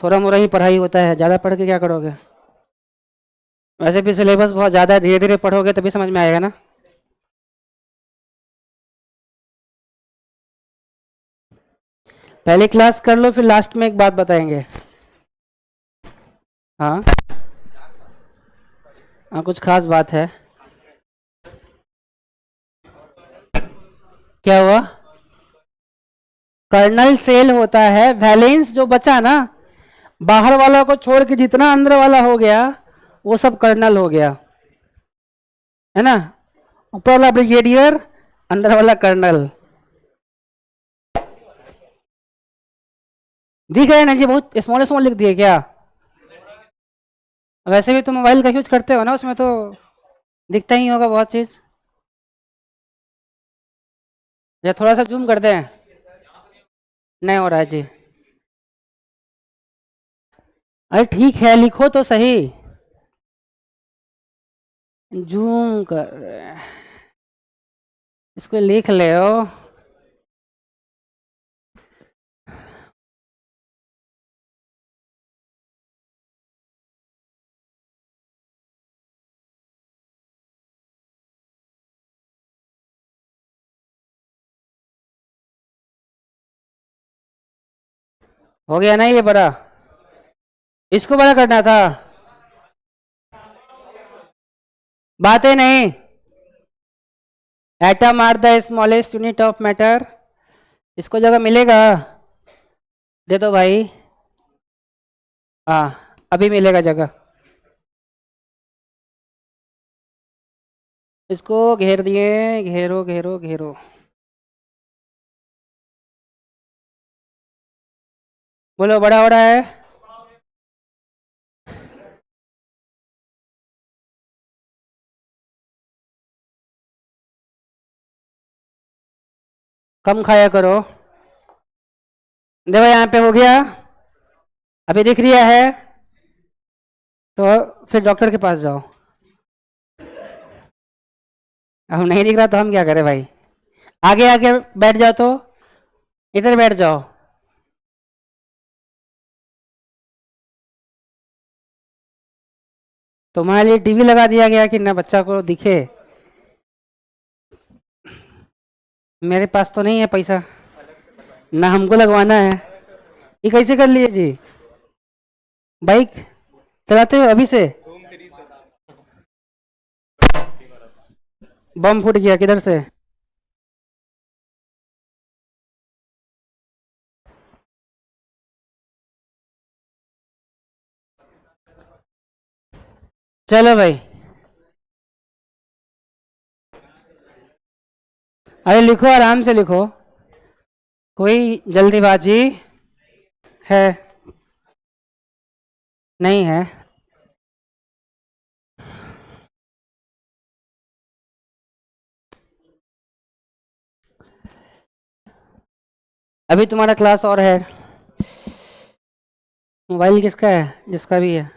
थोड़ा मोड़ा ही पढ़ाई होता है, ज़्यादा पढ़ के क्या करोगे? वैसे भी सिलेबस बहुत ज़्यादा है, धीरे धीरे पढ़ोगे तभी समझ में आएगा ना। पहली क्लास कर लो, फिर लास्ट में एक बात बताएंगे। हाँ हाँ, कुछ खास बात है। क्या हुआ? कर्नल सेल होता है। वैलेंस जो बचा ना, बाहर वाला को छोड़ के जितना अंदर वाला हो गया वो सब कर्नल हो गया, है ना। ऊपर वाला ब्रिगेडियर, अंदर वाला कर्नल। दिख रहा है ना जी? बहुत स्मॉल स्मॉल लिख दिए क्या? वैसे भी तो मोबाइल का यूज करते हो ना, उसमें तो दिखता ही होगा बहुत चीज। या थोड़ा सा जूम कर दें? नहीं हो रहा है जी। अरे ठीक है, लिखो तो सही। जूम कर, इसको लिख ले हो। हो गया ना ये बड़ा? इसको बड़ा करना था, बातें नहीं। Atom are the smallest unit of matter. इसको जगह मिलेगा? दे दो भाई। हाँ अभी मिलेगा जगह। इसको घेर दिए, घेरो घेरो घेरो। बोलो बड़ा बड़ा है। कम खाया करो। देखो यहाँ पे हो गया, अभी दिख रहा है तो फिर डॉक्टर के पास जाओ। अब नहीं दिख रहा तो हम क्या करें भाई। आगे आके बैठ जाओ, तो इधर बैठ जाओ। तुम्हारे लिए टीवी लगा दिया गया कि ना बच्चा को दिखे। मेरे पास तो नहीं है पैसा, ना हमको लगवाना है। ये कैसे कर लिए जी? बाइक चलाते हो अभी से? बम फूट गया किधर से? चलो भाई, अरे लिखो, आराम से लिखो, कोई जल्दीबाजी है नहीं है। अभी तुम्हारा क्लास और है। मोबाइल किसका है? जिसका भी है।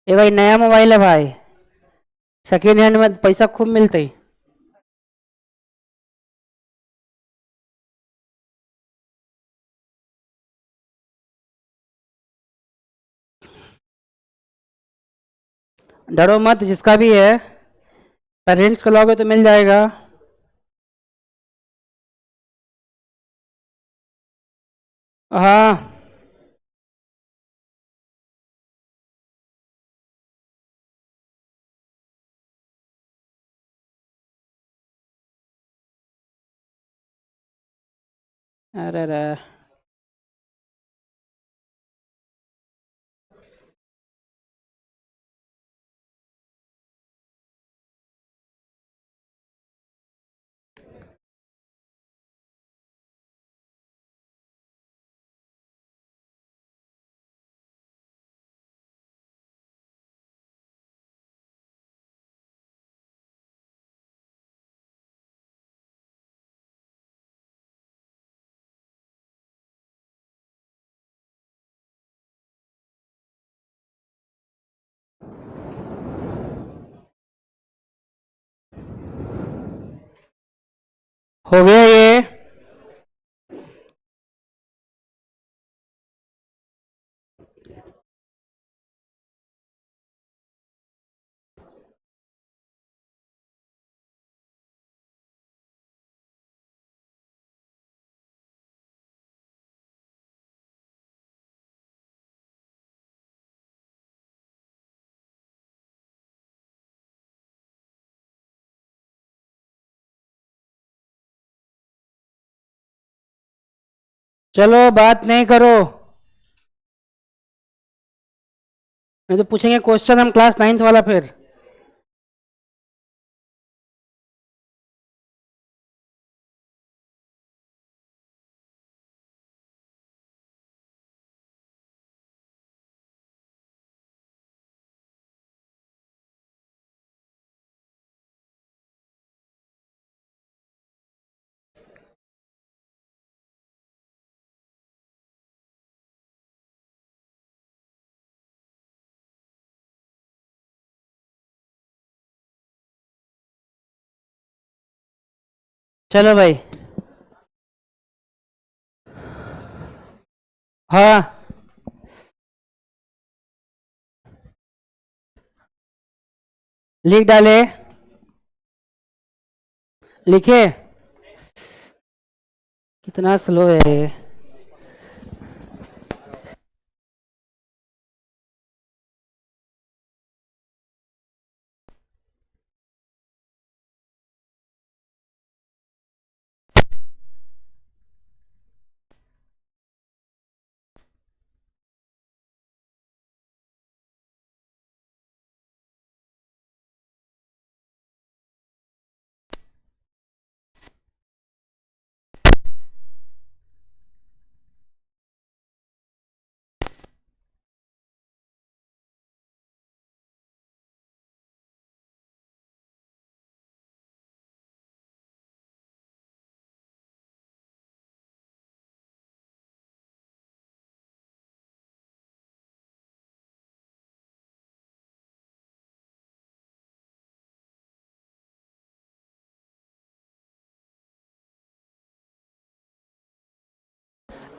ये भाई नया मोबाइल है भाई, सेकेंड हैंड में पैसा खूब मिलते ही। डरो मत, जिसका भी है पेरेंट्स को लाओगे तो मिल जाएगा। हाँ। अरे रे, हो गया ये। चलो बात नहीं करो, नहीं तो पूछेंगे क्वेश्चन हम क्लास 9th वाला फिर। चलो भाई। हाँ, लिख डाले, लिखे। कितना स्लो है ये।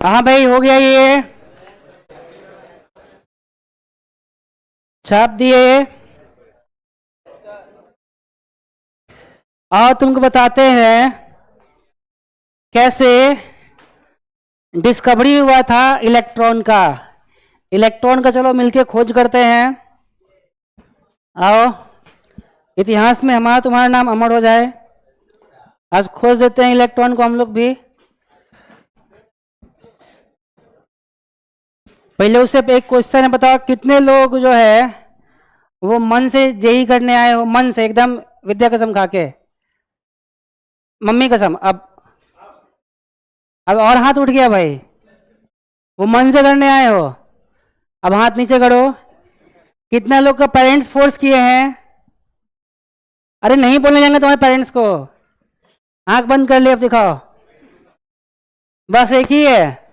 हाँ भाई हो गया ये, छाप दिए। और तुमको बताते हैं कैसे डिस्कवरी हुआ था इलेक्ट्रॉन का। इलेक्ट्रॉन का चलो मिलके खोज करते हैं। आओ, इतिहास में हमारा तुम्हारा नाम अमर हो जाए। आज खोज देते हैं इलेक्ट्रॉन को हम लोग भी। पहले उससे एक क्वेश्चन है, बताओ कितने लोग जो है वो मन से जेई करने आए हो, मन से एकदम विद्या कसम खा के, मम्मी कसम। अब और हाथ उठ गया भाई, वो मन से करने आए हो। अब हाथ नीचे करो। कितना लोग का पेरेंट्स फोर्स किए हैं? अरे नहीं बोलने जाएंगे तुम्हारे पेरेंट्स को। आंख बंद कर ले, अब दिखाओ। बस एक ही है,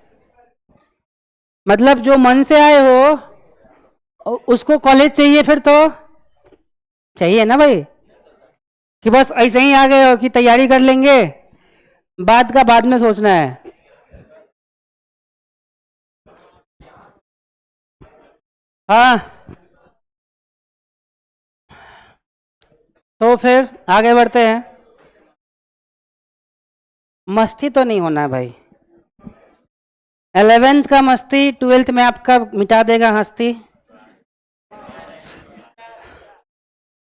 मतलब जो मन से आए हो उसको कॉलेज चाहिए फिर तो चाहिए ना भाई, कि बस ऐसे ही आ गए हो कि तैयारी कर लेंगे, बाद का बाद में सोचना है। हाँ, तो फिर आगे बढ़ते हैं। मस्ती तो नहीं होना भाई, 11th का मस्ती 12th में आपका मिटा देगा हस्ती।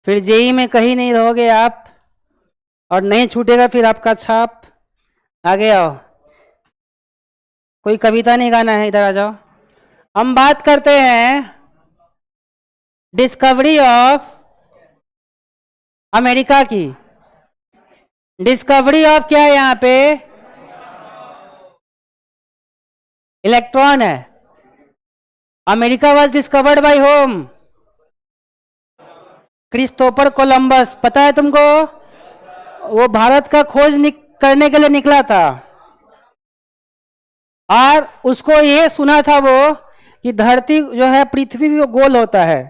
फिर जेई में कहीं नहीं रहोगे आप, और नहीं छूटेगा फिर आपका छाप। आगे आओ, कोई कविता नहीं गाना है, इधर आ जाओ। हम बात करते हैं डिस्कवरी ऑफ अमेरिका की। डिस्कवरी ऑफ क्या है यहाँ पे? इलेक्ट्रॉन है। America was discovered by home? Christopher Columbus. पता है तुमको? वो भारत का खोज करने के लिए निकला था, और उसको ये सुना था वो कि धरती जो है पृथ्वी भी गोल होता है,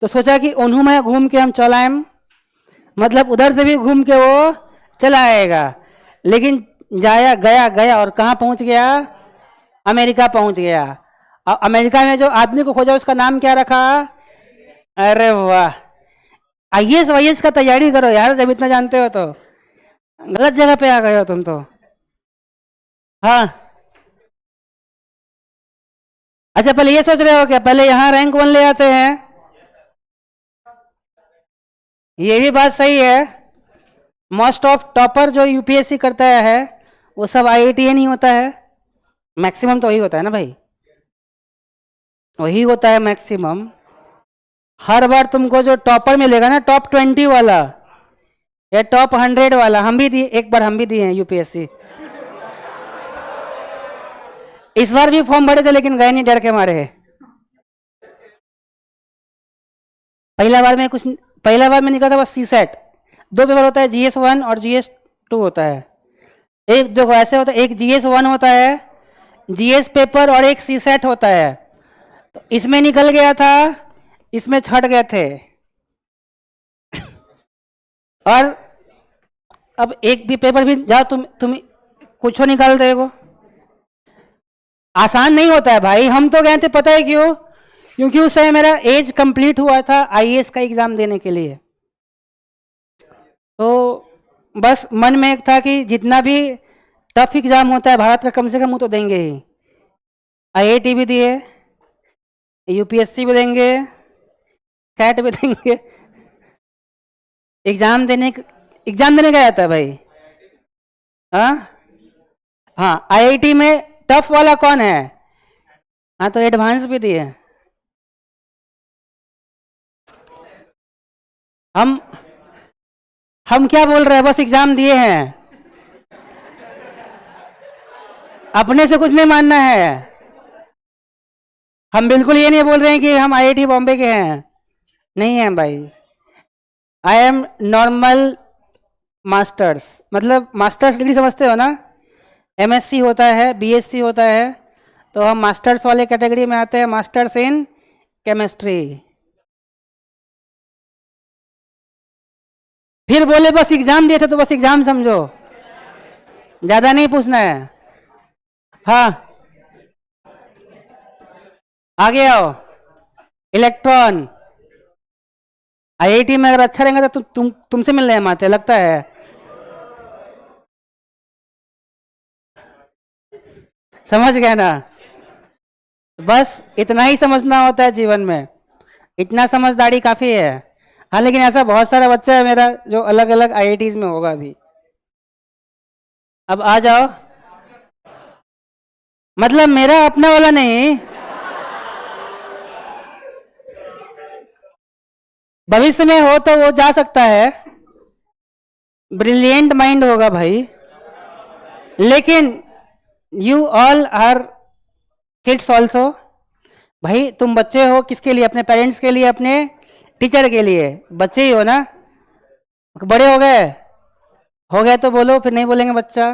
तो सोचा कि उन्हों में घूम के हम चलाएं, मतलब उधर से भी घूम के वो चला आएगा। लेकिन जाया गया गया और कहाँ पहुंच गया? अमेरिका पहुंच गया। और अमेरिका में जो आदमी को खोजा उसका नाम क्या रखा? अरे वाह, आईएएस वाईएएस का तैयारी करो यार, जब इतना जानते हो तो। गलत जगह पे आ गए हो तुम तो। हाँ, अच्छा पहले ये सोच रहे हो क्या पहले यहाँ रैंक 1 ले आते हैं? ये भी बात सही है। मोस्ट ऑफ टॉपर जो यूपीएससी करता है वो सब आईआईटीएन ही होता है, मैक्सिमम तो वही होता है ना भाई, वही होता है मैक्सिमम। हर बार तुमको जो टॉपर मिलेगा ना, टॉप 20 वाला या टॉप 100 वाला, हम भी दिए एक बार, हम भी दिए हैं यूपीएससी। इस बार भी फॉर्म भरे थे लेकिन गए नहीं, डर के मारे। पहला बार में निकला था बस सी सेट। 2 पेपर होता है, GS1 और GS2 होता है। एक देखो ऐसे होता है, एक GS1 होता है, GS पेपर, और एक सी सेट होता है। तो इसमें निकल गया था, इसमें छट गए थे। और अब एक भी पेपर भी जाओ तुम कुछ निकाल देगो। आसान नहीं होता है भाई, हम तो गए थे, पता है क्यों? क्योंकि उस समय मेरा एज कंप्लीट हुआ था आईएएस का एग्जाम देने के लिए। तो बस मन में एक था कि जितना भी टफ एग्जाम होता है भारत का, कम से कम वो तो देंगे ही। आईआईटी भी दिए, यूपीएससी भी देंगे, कैट भी देंगे। एग्जाम देने का आता है भाई। हाँ हाँ, आईआईटी में टफ वाला कौन है? हाँ, तो एडवांस भी दिए। हम क्या बोल रहे हैं, बस एग्जाम दिए हैं, अपने से कुछ नहीं मानना है। हम बिल्कुल ये नहीं बोल रहे हैं कि हम आईआईटी बॉम्बे के हैं, नहीं है भाई। आई एम नॉर्मल मास्टर्स, मतलब मास्टर्स डिग्री समझते हो ना? एमएससी होता है, बीएससी होता है, तो हम मास्टर्स वाले कैटेगरी में आते हैं, मास्टर्स इन केमिस्ट्री। फिर बोले बस एग्जाम दिए थे तो बस एग्जाम समझो, ज्यादा नहीं पूछना है। हाँ, आगे आओ, इलेक्ट्रॉन। आईआईटी में अगर अच्छा रहेगा तो तुमसे मिलने हम आते लगता है। समझ गए ना? बस इतना ही समझना होता है जीवन में, इतना समझदारी काफी है। हाँ, लेकिन ऐसा बहुत सारा बच्चा है मेरा जो अलग अलग आईआईटीज में होगा अभी। अब आ जाओ, मतलब मेरा अपना वाला नहीं, भविष्य में हो तो वो जा सकता है, ब्रिलियंट माइंड होगा भाई। लेकिन you all are kids also. भाई तुम बच्चे हो किसके लिए? अपने पेरेंट्स के लिए, अपने टीचर के लिए। बच्चे ही हो ना? बड़े हो गए? हो गए तो बोलो, फिर नहीं बोलेंगे बच्चा।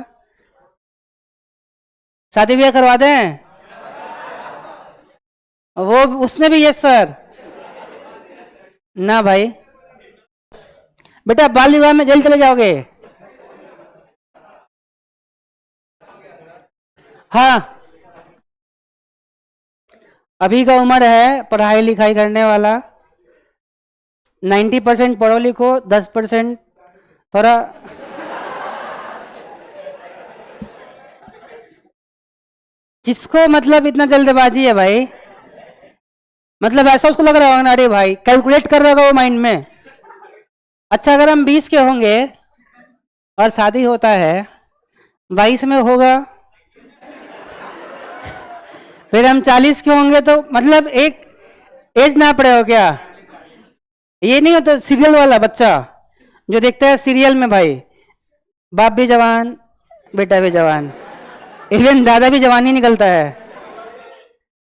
शादी ब्याह करवा दें? वो उसमें भी यस सर। ना भाई, बेटा बाल विवाह में जेल चले जाओगे। हाँ, अभी का उम्र है पढ़ाई लिखाई करने वाला। 90% पढ़ो लिखो, 10% थोड़ा किसको मतलब इतना जल्दबाजी है भाई? मतलब ऐसा उसको लग रहा होगा ना, अरे भाई कैलकुलेट कर रहा होगा वो माइंड में। अच्छा, अगर हम 20 के होंगे और शादी होता है 22 में होगा, फिर हम 40 के होंगे तो मतलब एक एज ना पड़े हो क्या? ये नहीं होता सीरियल वाला बच्चा जो देखता है सीरियल में भाई, बाप भी जवान बेटा भी जवान, इवन दादा भी जवान ही निकलता है।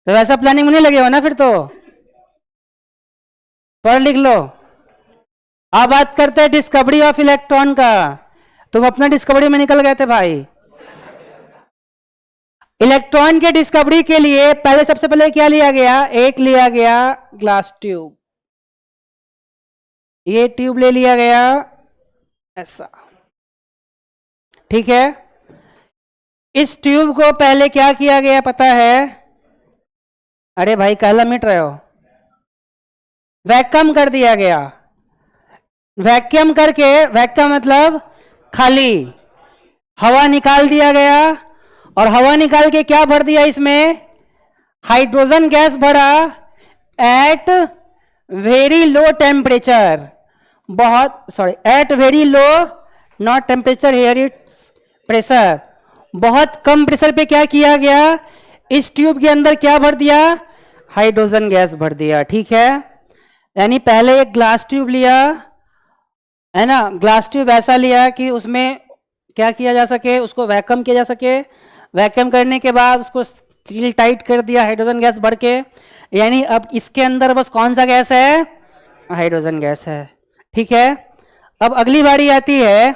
तो वैसा प्लानिंग में नहीं लगे हो ना फिर तो? पढ़ लिख लो। अब बात करते हैं डिस्कवरी ऑफ इलेक्ट्रॉन का। तुम अपना डिस्कवरी में निकल गए थे भाई। इलेक्ट्रॉन के डिस्कवरी के लिए पहले सबसे पहले क्या लिया गया? एक लिया गया ग्लास ट्यूब। ये ट्यूब ले लिया गया ऐसा, ठीक है। इस ट्यूब को पहले क्या किया गया पता है? अरे भाई कहला मिट रहे हो? वैक्यूम कर दिया गया। वैक्यूम करके, वैक्यूम मतलब खाली, हवा निकाल दिया गया। और हवा निकाल के क्या भर दिया इसमें? हाइड्रोजन गैस भरा एट वेरी लो टेम्परेचर। बहुत sorry, at very low, not temperature here it's pressure. बहुत कम प्रेशर पे क्या किया गया? इस ट्यूब के अंदर क्या भर दिया? हाइड्रोजन गैस भर दिया, ठीक है। यानी पहले एक ग्लास ट्यूब लिया है ना, ग्लास ट्यूब ऐसा लिया कि उसमें क्या किया जा सके? उसको वैक्यूम किया जा सके। वैक्यूम करने के बाद उसको सील टाइट कर दिया हाइड्रोजन गैस भर के। यानी अब इसके अंदर बस कौन सा गैस है? हाइड्रोजन गैस है, ठीक है। अब अगली बारी आती है,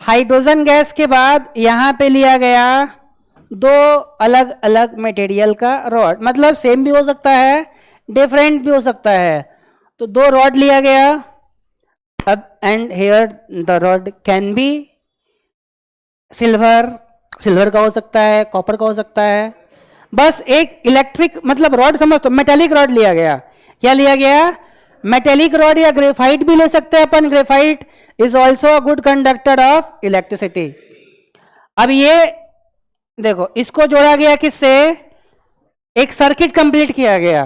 हाइड्रोजन गैस के बाद यहां पे लिया गया दो अलग अलग मटेरियल का रॉड, मतलब सेम भी हो सकता है डिफरेंट भी हो सकता है। तो दो रॉड लिया गया। अब and here the rod can be silver, silver का हो सकता है, कॉपर का हो सकता है। बस एक इलेक्ट्रिक मतलब रॉड समझ, तो मेटेलिक रॉड लिया गया। क्या लिया गया? मेटेलिक रॉड, या ग्रेफाइट भी ले सकते हैं अपन। Graphite is also a good conductor of electricity. अब ये देखो, इसको जोड़ा गया किससे? एक सर्किट कंप्लीट किया गया।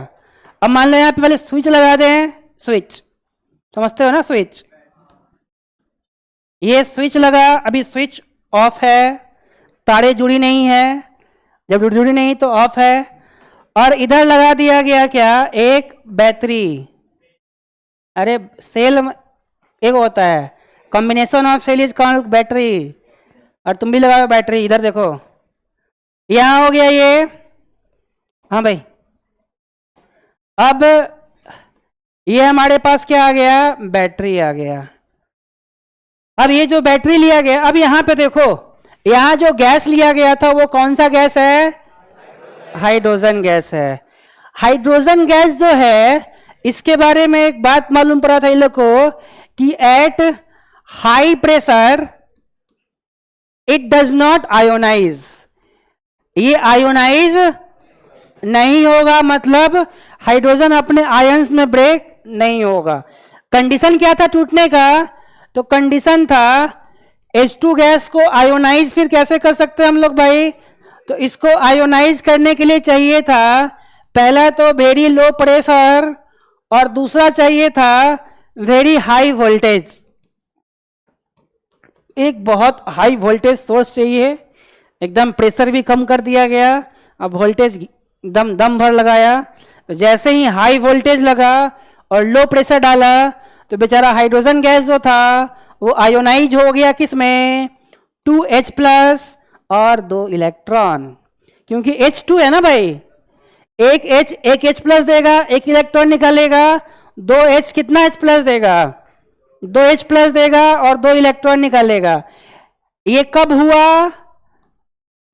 अब मान लो यहां पे पहले स्विच लगा दें, स्विच समझते हो ना, स्विच। ये स्विच लगा, अभी स्विच ऑफ है, तारे जुड़ी नहीं है, जब जुड़ी नहीं तो ऑफ है। और इधर लगा दिया गया क्या? एक बैटरी। अरे सेल एक होता है, combination of cell is called battery. और तुम भी लगाओ बैटरी, इधर देखो यहां हो गया ये। हाँ भाई, अब ये हमारे पास क्या आ गया? बैटरी आ गया। अब ये जो बैटरी लिया गया, अब यहां पे देखो, यहां जो गैस लिया गया था वो कौन सा गैस है? हाइड्रोजन गैस है। हाइड्रोजन गैस जो है, इसके बारे में एक बात मालूम पड़ा था इन लोग को कि at high pressure it does not ionise. ये आयोनाइज नहीं होगा, मतलब हाइड्रोजन अपने आयंस में ब्रेक नहीं होगा। कंडीशन क्या था टूटने का? तो कंडीशन था H2 गैस को आयोनाइज फिर कैसे कर सकते हैं हम लोग भाई? तो इसको आयोनाइज करने के लिए चाहिए था पहला तो वेरी लो प्रेशर, और दूसरा चाहिए था वेरी हाई वोल्टेज। एक बहुत हाई वोल्टेज सोर्स चाहिए, एकदम प्रेशर भी कम कर दिया गया, अब वोल्टेज एकदम दम भर लगाया। तो जैसे ही हाई वोल्टेज लगा और लो प्रेशर डाला तो बेचारा हाइड्रोजन गैस जो था वो आयोनाइज हो गया, किस में? 2H प्लस और 2 इलेक्ट्रॉन, क्योंकि H2 है ना भाई, एक H प्लस देगा, एक इलेक्ट्रॉन निकालेगा, 2H कितना H प्लस देगा? 2H प्लस देगा और 2 इलेक्ट्रॉन निकालेगा। ये कब हुआ?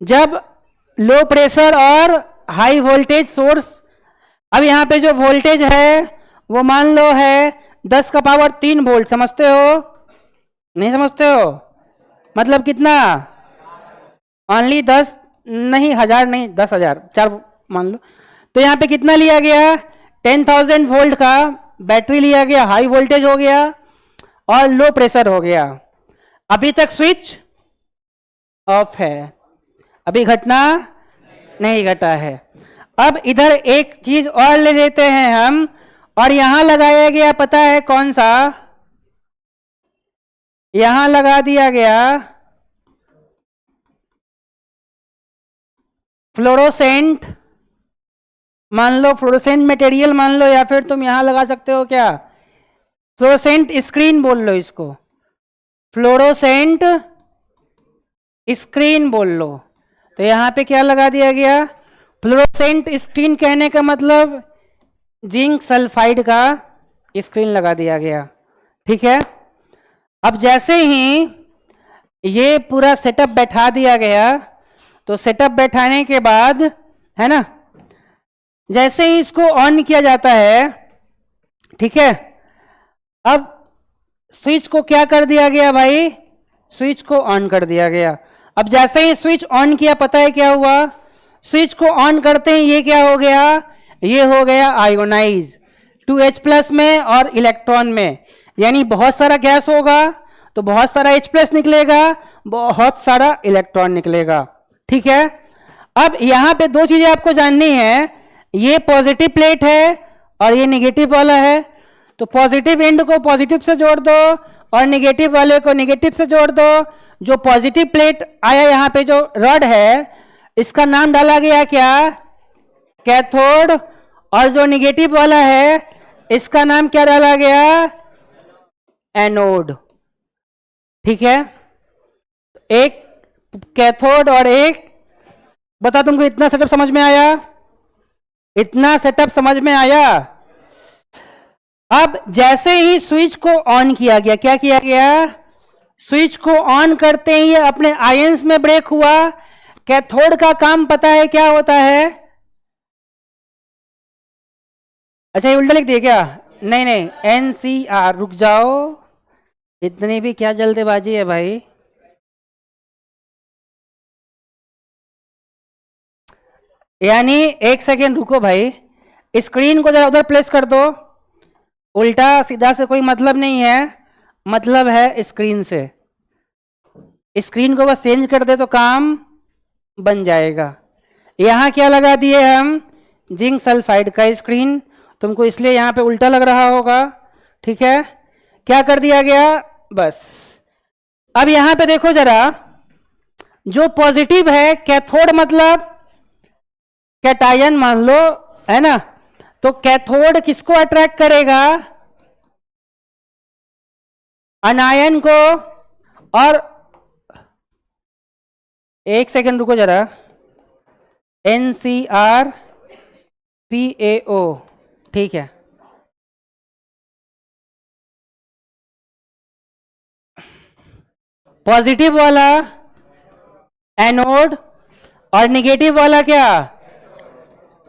जब लो प्रेशर और हाई वोल्टेज सोर्स, अब यहां पे जो वोल्टेज है वो मान लो है 10 का पावर 3 वोल्ट, समझते हो? नहीं समझते हो? मतलब कितना? ओनली 10 नहीं, 1000 नहीं, 10,000, 4 मान लो। तो यहां पे कितना लिया गया? 10,000 वोल्ट का बैटरी लिया गया, हाई वोल्टेज हो गया और लो प्रेशर हो गया। अभी तक स्विच ऑफ है, अभी घटना नहीं घटा है। अब इधर एक चीज और ले लेते हैं हम, और यहां लगाया गया, पता है कौन सा? यहां लगा दिया गया फ्लोरोसेंट, मान लो फ्लोरोसेंट मटेरियल मान लो, या फिर तुम यहां लगा सकते हो क्या? फ्लोरोसेंट स्क्रीन बोल लो इसको, फ्लोरोसेंट स्क्रीन बोल लो। तो यहां पे क्या लगा दिया गया? फ्लोरोसेंट स्क्रीन कहने का मतलब जिंक सल्फाइड का स्क्रीन लगा दिया गया, ठीक है। अब जैसे ही ये पूरा सेटअप बैठा दिया गया, तो सेटअप बैठाने के बाद है ना, जैसे ही इसको ऑन किया जाता है, ठीक है, अब स्विच को क्या कर दिया गया भाई? स्विच को ऑन कर दिया गया। अब जैसे ही स्विच ऑन किया, पता है क्या हुआ? स्विच को ऑन करते ही ये क्या हो गया? ये हो गया आयोनाइज 2H प्लस में और इलेक्ट्रॉन में, यानी बहुत सारा गैस होगा तो बहुत सारा H प्लस निकलेगा, बहुत सारा इलेक्ट्रॉन निकलेगा, ठीक है। अब यहां पे दो चीजें आपको जाननी है, ये पॉजिटिव प्लेट है और ये निगेटिव वाला है। तो पॉजिटिव एंड को पॉजिटिव से जोड़ दो और निगेटिव वाले को निगेटिव से जोड़ दो। जो पॉजिटिव प्लेट आया यहां पे जो रॉड है, इसका नाम डाला गया क्या? कैथोड। और जो निगेटिव वाला है इसका नाम क्या डाला गया? एनोड, ठीक है। एक कैथोड और एक, बता तुमको इतना सेटअप समझ में आया? इतना सेटअप समझ में आया? अब जैसे ही स्विच को ऑन किया गया, क्या किया गया? स्विच को ऑन करते ही ये अपने आयंस में ब्रेक हुआ। कैथोड का काम पता है क्या होता है? अच्छा ये उल्टा लिख दिया क्या? नहीं नहीं, NCR। रुक जाओ, इतनी भी क्या जल्दबाजी है भाई? यानी एक सेकेंड रुको भाई, स्क्रीन को जरा उधर प्लेस कर दो। उल्टा सीधा से कोई मतलब नहीं है, मतलब है स्क्रीन से। स्क्रीन को बस चेंज कर दे तो काम बन जाएगा। यहां क्या लगा दिए हम? जिंक सल्फाइड का स्क्रीन। तुमको इसलिए यहां पे उल्टा लग रहा होगा, ठीक है। क्या कर दिया गया? बस अब यहां पे देखो जरा, जो पॉजिटिव है कैथोड मतलब कैटायन मान लो, है ना। तो कैथोड किसको अट्रैक्ट करेगा? अनायन को। और एक सेकंड रुको जरा, NCR PaO, ठीक है। पॉजिटिव वाला एनोड और निगेटिव वाला क्या?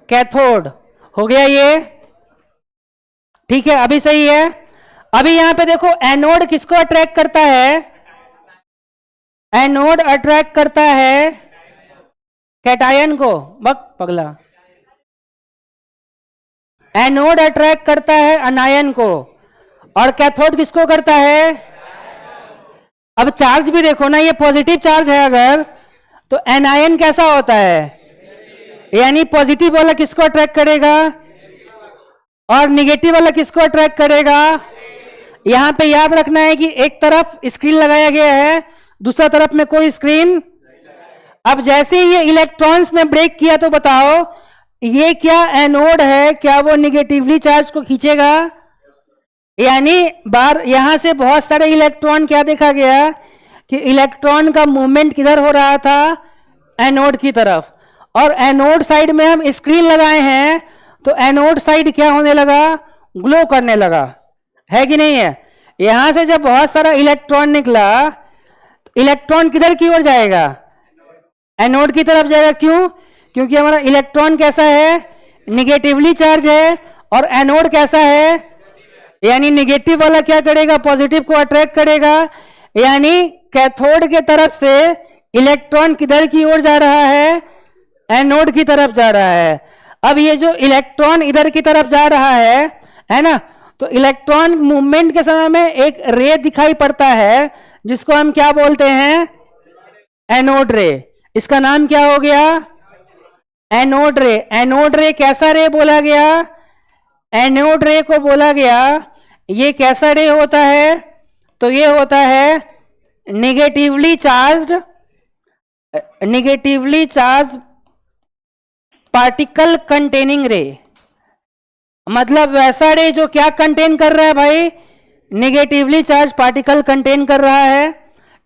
कैथोड। हो गया ये, ठीक है। अभी सही है। अभी यहां पे देखो, एनोड किसको अट्रैक्ट करता है? एनोड अट्रैक्ट करता है कैटायन को। बक पगला, एनोड अट्रैक्ट करता है अनायन को और कैथोड किसको करता है। अब चार्ज भी देखो ना, ये पॉजिटिव चार्ज है अगर, तो एनायन कैसा होता है, यानी पॉजिटिव वाला किसको अट्रैक्ट करेगा और निगेटिव वाला किसको अट्रैक्ट करेगा। यहां पे याद रखना है कि एक तरफ स्क्रीन लगाया गया है, दूसरा तरफ में कोई स्क्रीन। अब जैसे ही ये इलेक्ट्रॉन्स में ब्रेक किया तो बताओ ये क्या एनोड है, क्या वो निगेटिवली चार्ज को खींचेगा। यानी बार यहां से बहुत सारे इलेक्ट्रॉन, क्या देखा गया कि इलेक्ट्रॉन का मूवमेंट किधर हो रहा था, एनोड की तरफ। और एनोड साइड में हम स्क्रीन लगाए हैं तो एनोड साइड क्या होने लगा, ग्लो करने लगा, है कि नहीं है। यहां से जब बहुत सारा इलेक्ट्रॉन निकला तो इलेक्ट्रॉन किधर की ओर जाएगा, एनोड की तरफ जाएगा। क्यों, क्योंकि हमारा इलेक्ट्रॉन कैसा है, निगेटिवली चार्ज है, और एनोड कैसा है, यानी निगेटिव वाला क्या करेगा, पॉजिटिव को अट्रैक्ट करेगा। यानी कैथोड के तरफ से इलेक्ट्रॉन किधर की ओर जा रहा है, एनोड की तरफ जा रहा है। अब ये जो इलेक्ट्रॉन इधर की तरफ जा रहा है ना, तो इलेक्ट्रॉन मूवमेंट के समय में एक रे दिखाई पड़ता है जिसको हम क्या बोलते हैं, एनोड रे। इसका नाम क्या हो गया, एनोड रे। एनोड रे कैसा रे बोला गया, एनोड रे को बोला गया ये कैसा रे होता है, तो ये होता है निगेटिवली चार्ज पार्टिकल कंटेनिंग रे। मतलब वैसा रे जो क्या कंटेन कर रहा है भाई, निगेटिवली चार्ज पार्टिकल कंटेन कर रहा है,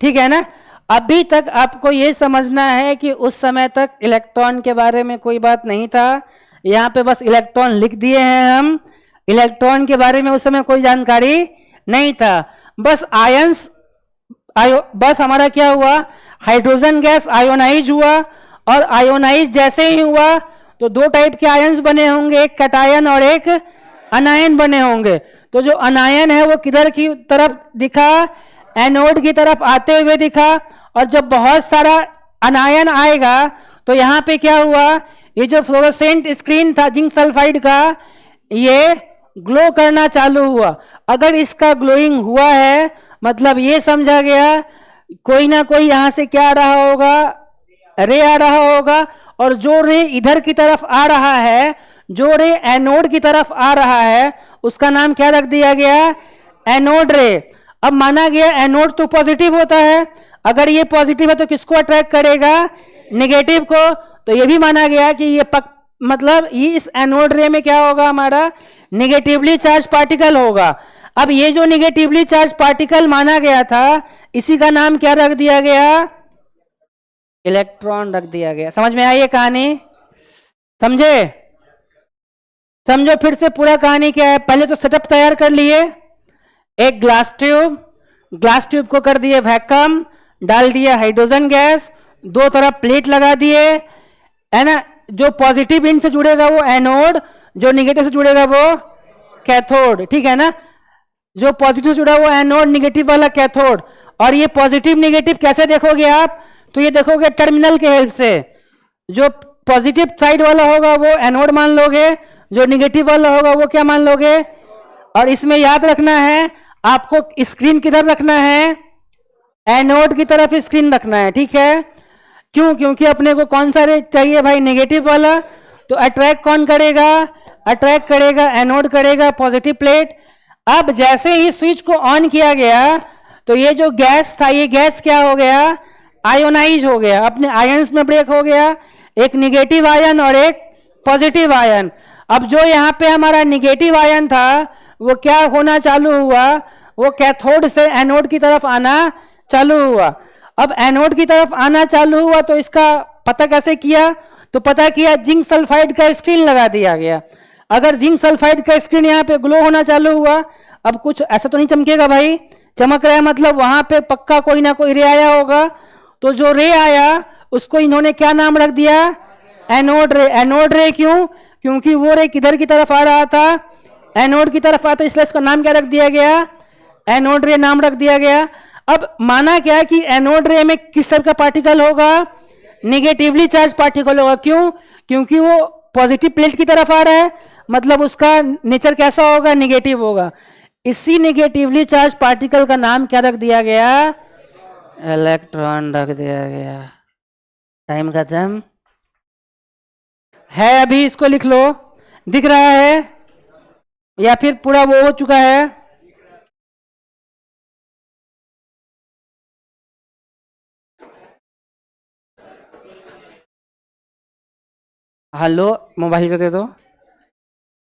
ठीक है ना। अभी तक आपको ये समझना है कि उस समय तक इलेक्ट्रॉन के बारे में कोई बात नहीं था, यहाँ पे बस इलेक्ट्रॉन लिख दिए हैं हम, इलेक्ट्रॉन के बारे में उस समय कोई जानकारी नहीं था। बस आयंस बस हमारा क्या हुआ, हाइड्रोजन गैस आयोनाइज हुआ, और आयोनाइज जैसे ही हुआ तो दो टाइप के आयंस बने होंगे, एक कैटायन और एक अनायन बने होंगे। तो जो अनायन है वो किधर की तरफ दिखा, एनोड की तरफ आते हुए दिखा। और जब बहुत सारा अनायन आएगा तो यहाँ पे क्या हुआ, ये जो फ्लोरोसेंट स्क्रीन था जिंक सल्फाइड का, ये ग्लो करना चालू हुआ। अगर इसका ग्लोइंग हुआ है मतलब ये समझा गया कोई ना कोई यहां से क्या आ रहा होगा, रे आ रहा होगा। और जो रे इधर की तरफ आ रहा है, जो रे एनोड की तरफ आ रहा है, उसका नाम क्या रख दिया गया, एनोड रे। अब माना गया एनोड तो पॉजिटिव होता है, अगर ये पॉजिटिव है तो किसको अट्रैक्ट करेगा, निगेटिव को। तो ये भी माना गया कि ये मतलब ये इस एनोड रे में क्या होगा, हमारा निगेटिवली चार्ज पार्टिकल होगा। अब ये जो निगेटिवली चार्ज पार्टिकल माना गया था, इसी का नाम क्या रख दिया गया, इलेक्ट्रॉन रख दिया गया। समझ में आई ये कहानी, समझे, समझो फिर से पूरा कहानी क्या है। पहले तो सेटअप तैयार कर लिए, एक ग्लास ट्यूब को कर दिए वैक्यूम, डाल दिया हाइड्रोजन गैस, दो तरफ प्लेट लगा दिए, है ना। जो पॉजिटिव इन से जुड़ेगा वो एनोड, जो निगेटिव से जुड़ेगा वो कैथोड, ठीक है ना। जो पॉजिटिव से जुड़ा वो एनोड, निगेटिव वाला कैथोड। और ये पॉजिटिव निगेटिव कैसे देखोगे आप, तो ये देखोगे टर्मिनल के हेल्प से। जो पॉजिटिव साइड वाला होगा वो एनोड मान लोगे, जो निगेटिव वाला होगा वो क्या मान लोगे। और इसमें याद रखना है आपको स्क्रीन किधर रखना है, एनोड की तरफ स्क्रीन रखना है, ठीक है। क्यों, क्योंकि अपने को कौन सा रे चाहिए भाई, नेगेटिव वाला। तो अट्रैक्ट कौन करेगा, अट्रैक्ट करेगा एनोड करेगा पॉजिटिव प्लेट। अब जैसे ही स्विच को ऑन किया गया तो ये जो गैस था, ये गैस क्या हो गया, आयोनाइज हो गया, अपने आयंस में ब्रेक हो गया, एक निगेटिव आयन और एक पॉजिटिव आयन। अब जो यहाँ पे हमारा निगेटिव आयन था वो क्या होना चालू हुआ, वो कैथोड से एनोड की तरफ आना चालू हुआ। अब एनोड की तरफ आना चालू हुआ तो इसका पता कैसे किया, तो पता किया जिंक सल्फाइड का स्क्रीन लगा दिया गया। अगर जिंक सल्फाइड का स्क्रीन यहाँ पे ग्लो होना चालू हुआ, अब कुछ ऐसा तो नहीं चमकेगा भाई, चमक रहा है मतलब वहां पे पक्का कोई ना कोई रे आया होगा। तो जो रे आया उसको इन्होंने क्या नाम रख दिया, एनोड रे। एनोड रे क्यों, क्योंकि वो रे किधर की तरफ आ रहा था, एनोड की तरफ आता, इसलिए इसका नाम क्या रख दिया गया, एनोड रे नाम रख दिया गया। अब माना क्या कि एनोड रे में किस तरह का पार्टिकल होगा, निगेटिवली चार्ज पार्टिकल होगा। क्यों, क्योंकि वो पॉजिटिव प्लेट की तरफ आ रहा है, मतलब उसका नेचर कैसा होगा, निगेटिव होगा। इसी निगेटिवली चार्ज पार्टिकल का नाम क्या रख दिया गया, इलेक्ट्रॉन रख दिया गया। टाइम खत्म है, अभी इसको लिख लो। दिख रहा है या फिर पूरा वो हो चुका है? हेलो, मोबाइल कर दे दो।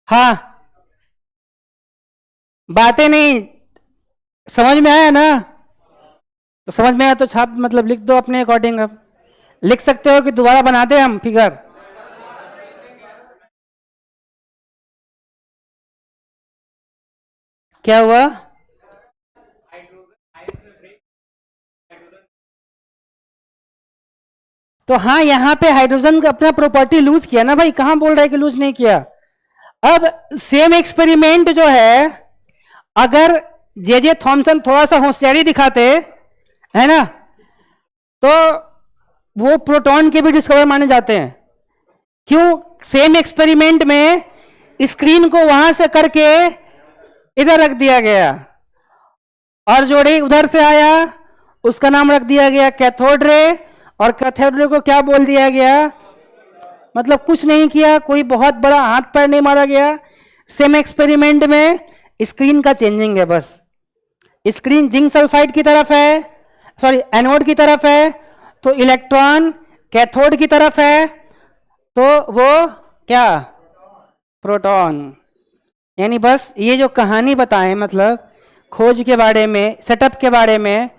हाँ, बातें नहीं समझ में आया ना? तो समझ में आया तो छाप मतलब लिख दो अपने अकॉर्डिंग। अब लिख सकते हो कि दोबारा बनाते हैं हम फिगर? क्या हुआ? तो हाँ, यहाँ पे हाइड्रोजन का अपना प्रॉपर्टी लूज किया ना भाई, कहाँ बोल रहा है कि लूज नहीं किया। अब सेम एक्सपेरिमेंट जो है, अगर जे थॉमसन थोड़ा सा होशियारी दिखाते, है ना, तो वो प्रोटॉन के भी डिस्कवर माने जाते हैं। क्यों? सेम एक्सपेरिमेंट में स्क्रीन को वहां से करके इधर रख दिया गया, और जो रे उधर से आया उसका नाम रख दिया गया कैथोड रे, और कैथोड रे को क्या बोल दिया गया, मतलब कुछ नहीं किया, कोई बहुत बड़ा हाथ पैर नहीं मारा गया। सेम एक्सपेरिमेंट में स्क्रीन का चेंजिंग है बस। स्क्रीन जिंक सल्फाइड की तरफ है, सॉरी एनोड की तरफ है, तो इलेक्ट्रॉन कैथोड की तरफ है, तो वो क्या, प्रोटॉन। यानी बस ये जो कहानी बताएं, मतलब खोज के बारे में, सेटअप के बारे में,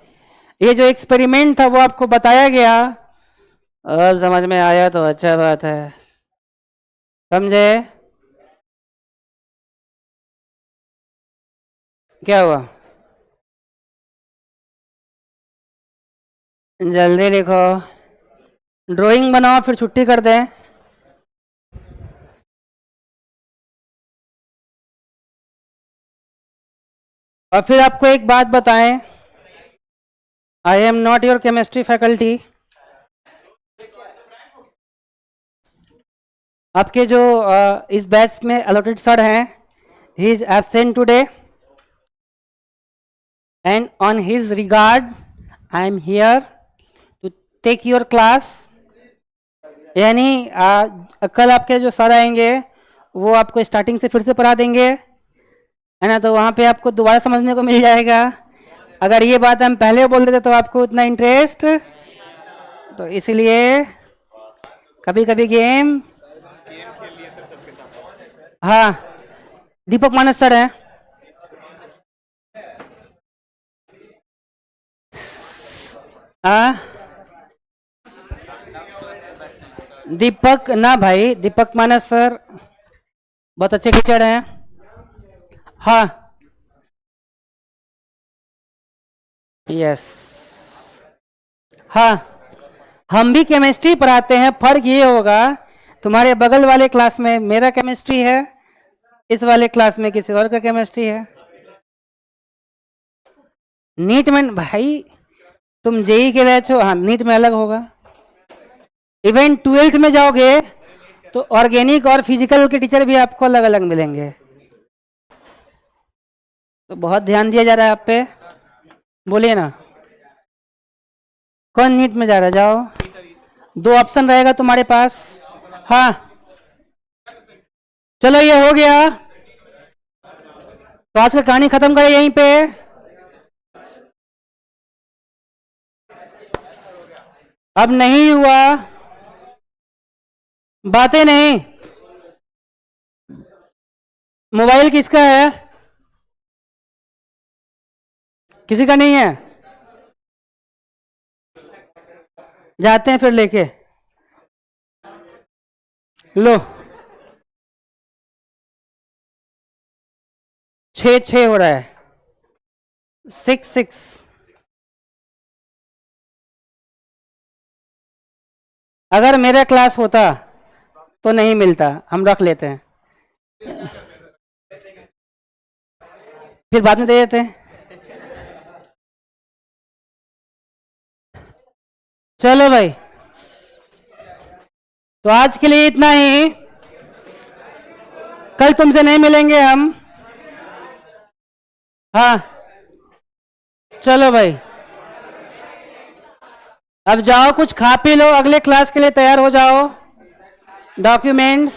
ये जो एक्सपेरिमेंट था वो आपको बताया गया। अब समझ में आया तो अच्छा बात है, समझे? क्या हुआ? जल्दी लिखो, ड्राइंग बनाओ फिर छुट्टी कर दें। और फिर आपको एक बात बताएं, I am not your chemistry faculty. आपके जो इस बैच में अलॉटेड सर हैं, he is absent today, and on his regard I am here to take your class. यानी कल आपके जो सर आएंगे वो आपको स्टार्टिंग से फिर से पढ़ा देंगे, है ना, तो वहाँ पे आपको दोबारा समझने को मिल जाएगा। अगर ये बात हम पहले बोल देते तो आपको उतना इंटरेस्ट, तो इसलिए कभी कभी गेम। हाँ, दीपक मानस सर हैं। हाँ, दीपक ना भाई, दीपक मानस सर बहुत अच्छे टीचर हैं। हाँ, यस, हाँ, हम भी केमिस्ट्री पढ़ाते हैं। फर्क ये होगा, तुम्हारे बगल वाले क्लास में मेरा केमिस्ट्री है, इस वाले क्लास में किसी और का केमिस्ट्री है। नीट में भाई तुम जेई के बैच हो, हाँ नीट में अलग होगा। इवन ट्वेल्थ में जाओगे तो ऑर्गेनिक और फिजिकल के टीचर भी आपको अलग अलग मिलेंगे। तो बहुत ध्यान दिया जा रहा है आप पे, बोलिए ना। कौन नीट में जा रहा है? जाओ, दो ऑप्शन रहेगा तुम्हारे पास। हाँ, चलो ये हो गया, तो आज का कहानी खत्म करें यहीं पे। अब नहीं हुआ, बातें नहीं। मोबाइल किसका है? किसी का नहीं है? जाते हैं फिर लेके। लो, 6-6 हो रहा है, 6-6। अगर मेरा क्लास होता तो नहीं मिलता, हम रख लेते हैं, फिर बाद में दे देते हैं। चलो भाई, तो आज के लिए इतना ही। कल तुमसे नहीं मिलेंगे हम। हाँ चलो भाई, अब जाओ कुछ खा पी लो, अगले क्लास के लिए तैयार हो जाओ। डॉक्यूमेंट्स